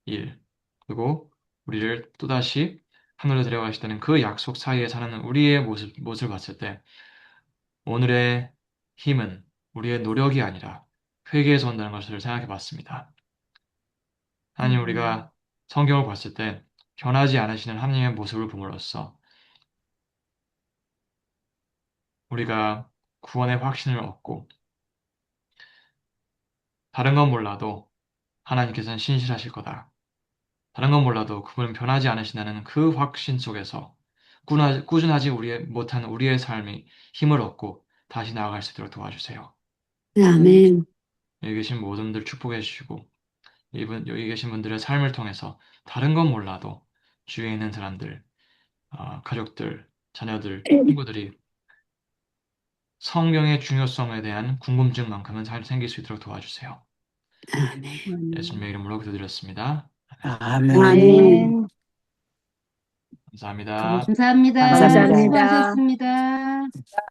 일 그리고 우리를 또다시 하늘로 데려가시다는 그 약속 사이에 사는 우리의 모습을 봤을 때 오늘의 힘은 우리의 노력이 아니라 회개에서 온다는 것을 생각해 봤습니다. 하나님 음. 우리가 성경을 봤을 때 변하지 않으시는 하나님의 모습을 봄으로써 우리가 구원의 확신을 얻고 다른 건 몰라도 하나님께서는 신실하실 거다. 다른 건 몰라도 그분은 변하지 않으신다는 그 확신 속에서 꾸준하지 못한 우리의 삶이 힘을 얻고 다시 나아갈 수 있도록 도와주세요. 아멘. 여기 계신 모든 분들 축복해 주시고 여기 계신 분들의 삶을 통해서 다른 건 몰라도 주위에 있는 사람들, 가족들, 자녀들, 친구들이 성경의 중요성에 대한 궁금증만큼은 잘 생길 수 있도록 도와주세요. 아멘. 예수님의 이름으로 기도드렸습니다. 아멘. 아멘. 감사합니다. 감사합니다. 감사합니다. 수고하셨습니다.